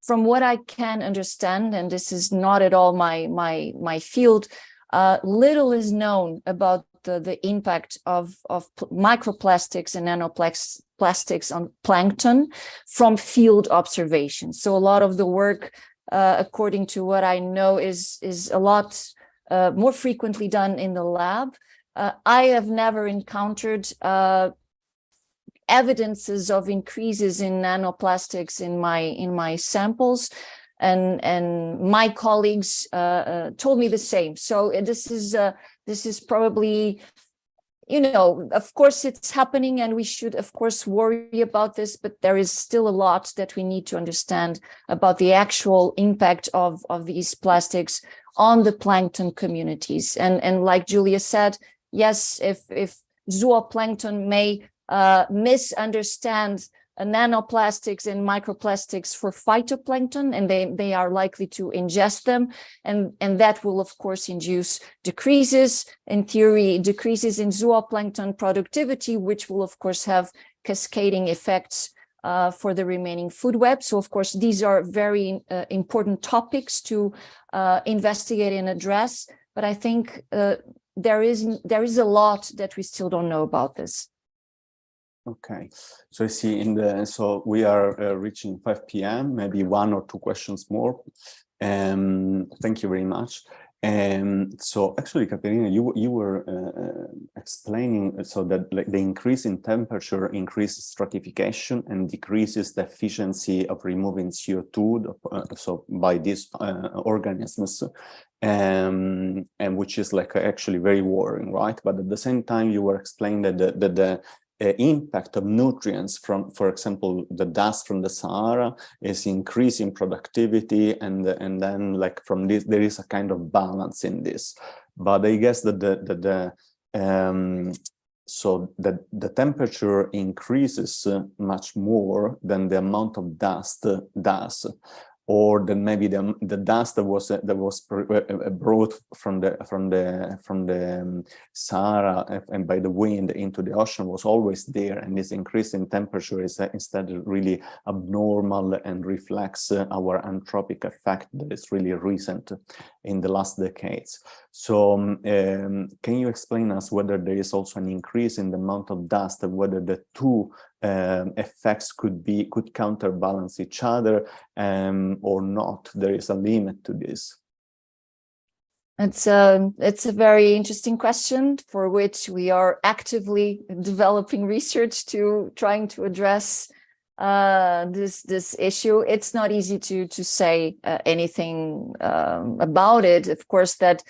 from what I can understand, and this is not at all my field, little is known about the impact of microplastics and nanoplastics on plankton from field observations. So a lot of the work, according to what I know, is a lot more frequently done in the lab. I have never encountered evidences of increases in nanoplastics in my samples, and my colleagues told me the same. So this is probably, of course it's happening, and we should of course worry about this, but there is still a lot that we need to understand about the actual impact of these plastics on the plankton communities. And like Giulia said, yes, if zooplankton may misunderstand nanoplastics and microplastics for phytoplankton, and they are likely to ingest them, and that will of course induce decreases in zooplankton productivity, which will of course have cascading effects for the remaining food web. So of course these are very important topics to investigate and address, but I think there is a lot that we still don't know about this. Okay, so I see so we are reaching 5 p.m., maybe one or two questions more. Thank you very much. So actually, Catarina, you were explaining so that like the increase in temperature increases stratification and decreases the efficiency of removing CO2 so by these organisms, and which is like actually very worrying, right? But at the same time, you were explaining that the impact of nutrients from, for example, the dust from the Sahara is increasing productivity, and then like from this there is a kind of balance in this. But I guess that so that the temperature increases much more than the amount of dust does. or that maybe the dust that was brought from the Sahara and by the wind into the ocean was always there, and this increase in temperature is instead really abnormal and reflects our anthropic effect that is really recent in the last decades. So can you explain us whether there is also an increase in the amount of dust, and whether the two effects could counterbalance each other, or not? There is a limit to this. It's a very interesting question for which we are actively developing research to trying to address this issue. It's not easy to say anything about it. Of course, that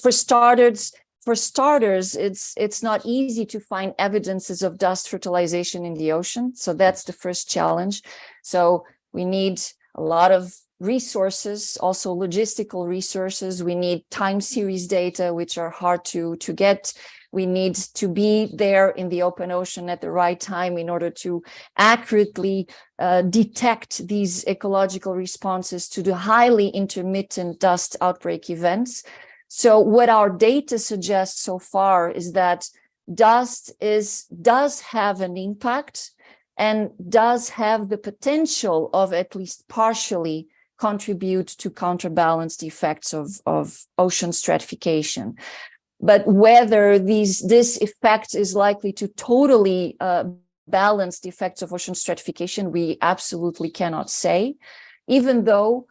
for starters, it's not easy to find evidences of dust fertilization in the ocean. So that's the first challenge. So we need a lot of resources, also logistical resources. We need time series data, which are hard to get. We need to be there in the open ocean at the right time in order to accurately detect these ecological responses to the highly intermittent dust outbreak events. So what our data suggests so far is that dust does have an impact and does have the potential of at least partially contribute to counterbalance the effects of ocean stratification. But whether this effect is likely to totally balance the effects of ocean stratification, we absolutely cannot say, even though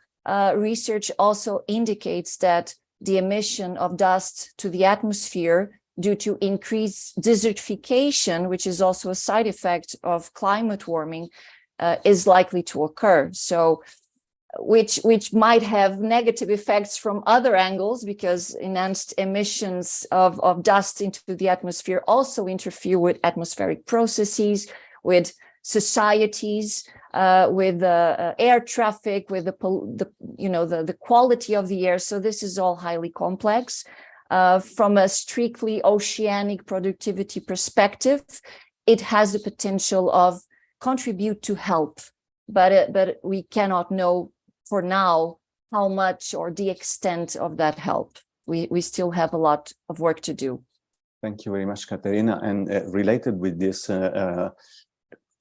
research also indicates that the emission of dust to the atmosphere due to increased desertification, which is also a side effect of climate warming, is likely to occur. So, which might have negative effects from other angles, because enhanced emissions of dust into the atmosphere also interfere with atmospheric processes, with societies, with air traffic, with the quality of the air. So this is all highly complex. From a strictly oceanic productivity perspective, it has the potential of contribute to help, but we cannot know for now how much or the extent of that help. We still have a lot of work to do. Thank you very much, Catarina. And related with this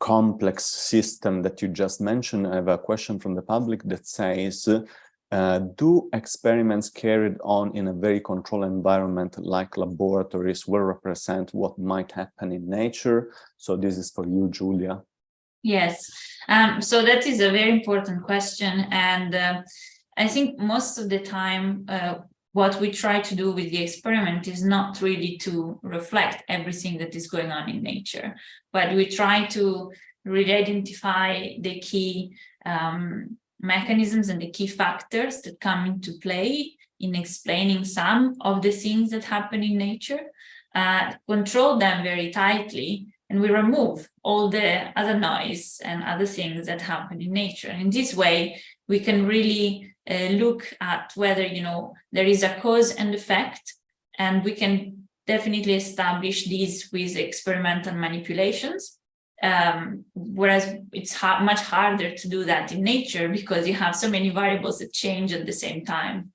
complex system that you just mentioned, I have a question from the public that says, do experiments carried on in a very controlled environment like laboratories will represent what might happen in nature? So this is for you, Giulia. Yes, so that is a very important question. And I think most of the time, what we try to do with the experiment is not really to reflect everything that is going on in nature, but we try to really identify the key mechanisms and the key factors that come into play in explaining some of the things that happen in nature, control them very tightly, and we remove all the other noise and other things that happen in nature. And in this way, we can really look at whether, there is a cause and effect, and we can definitely establish these with experimental manipulations. Whereas it's much harder to do that in nature because you have so many variables that change at the same time.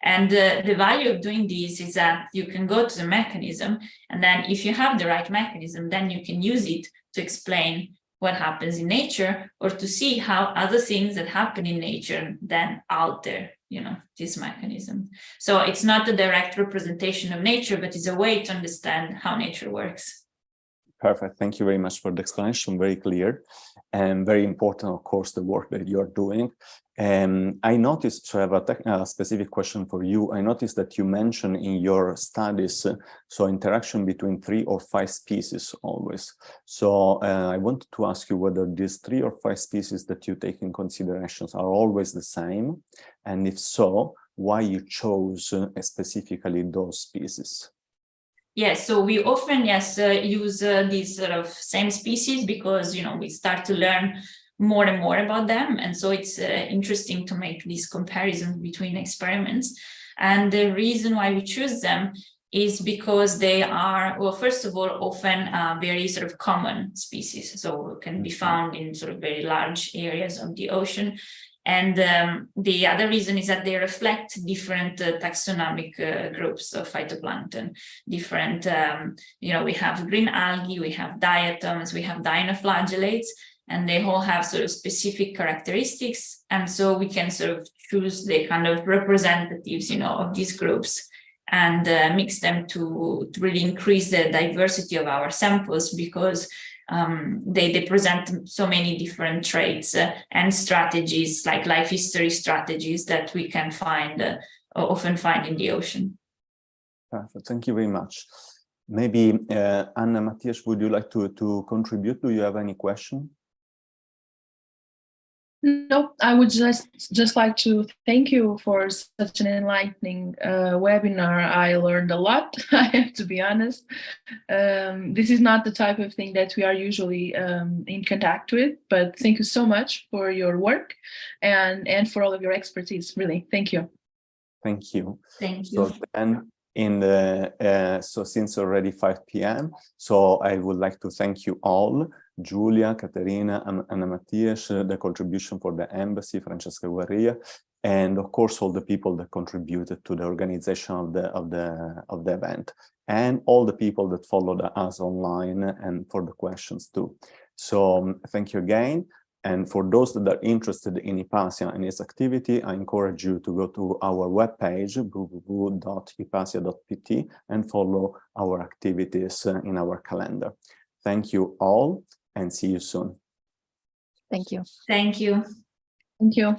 And the value of doing this is that you can go to the mechanism, and then if you have the right mechanism, then you can use it to explain what happens in nature, or to see how other things that happen in nature then alter, this mechanism. So it's not a direct representation of nature, but it's a way to understand how nature works. Perfect. Thank you very much for the explanation. Very clear and very important, of course, the work that you're doing. I noticed, so I have a specific question for you. I noticed that you mentioned in your studies, so interaction between 3 or 5 species always. So I wanted to ask you whether these 3 or 5 species that you take in considerations are always the same. And if so, why you chose specifically those species? Yes, so we often, use these sort of same species because, we start to learn more and more about them. And so it's interesting to make these comparisons between experiments. And the reason why we choose them is because they are, well, first of all, often very sort of common species. So can be found in sort of very large areas of the ocean. And the other reason is that they reflect different taxonomic groups of phytoplankton. Different, we have green algae, we have diatoms, we have dinoflagellates, and they all have sort of specific characteristics. And so we can sort of choose the kind of representatives, of these groups and mix them to really increase the diversity of our samples, because they present so many different traits and strategies, like life history strategies that we can often find in the ocean. Perfect. Thank you very much. Maybe Anna, Matias, would you like to contribute? Do you have any question? No, I would just like to thank you for such an enlightening webinar. I learned a lot, I have to be honest. This is not the type of thing that we are usually in contact with, but thank you so much for your work and for all of your expertise, really. Thank you. Thank you. Thank you. So then so since already 5 p.m, so I would like to thank you all, Giulia, Catarina, and Matias, the contribution for the embassy, Francesca, Guariglia, and of course all the people that contributed to the organization of the event, and all the people that followed us online and for the questions too. So thank you again. And for those that are interested in Hipácia and its activity, I encourage you to go to our webpage, www.hipácia.pt, and follow our activities in our calendar. Thank you all, and see you soon. Thank you. Thank you. Thank you.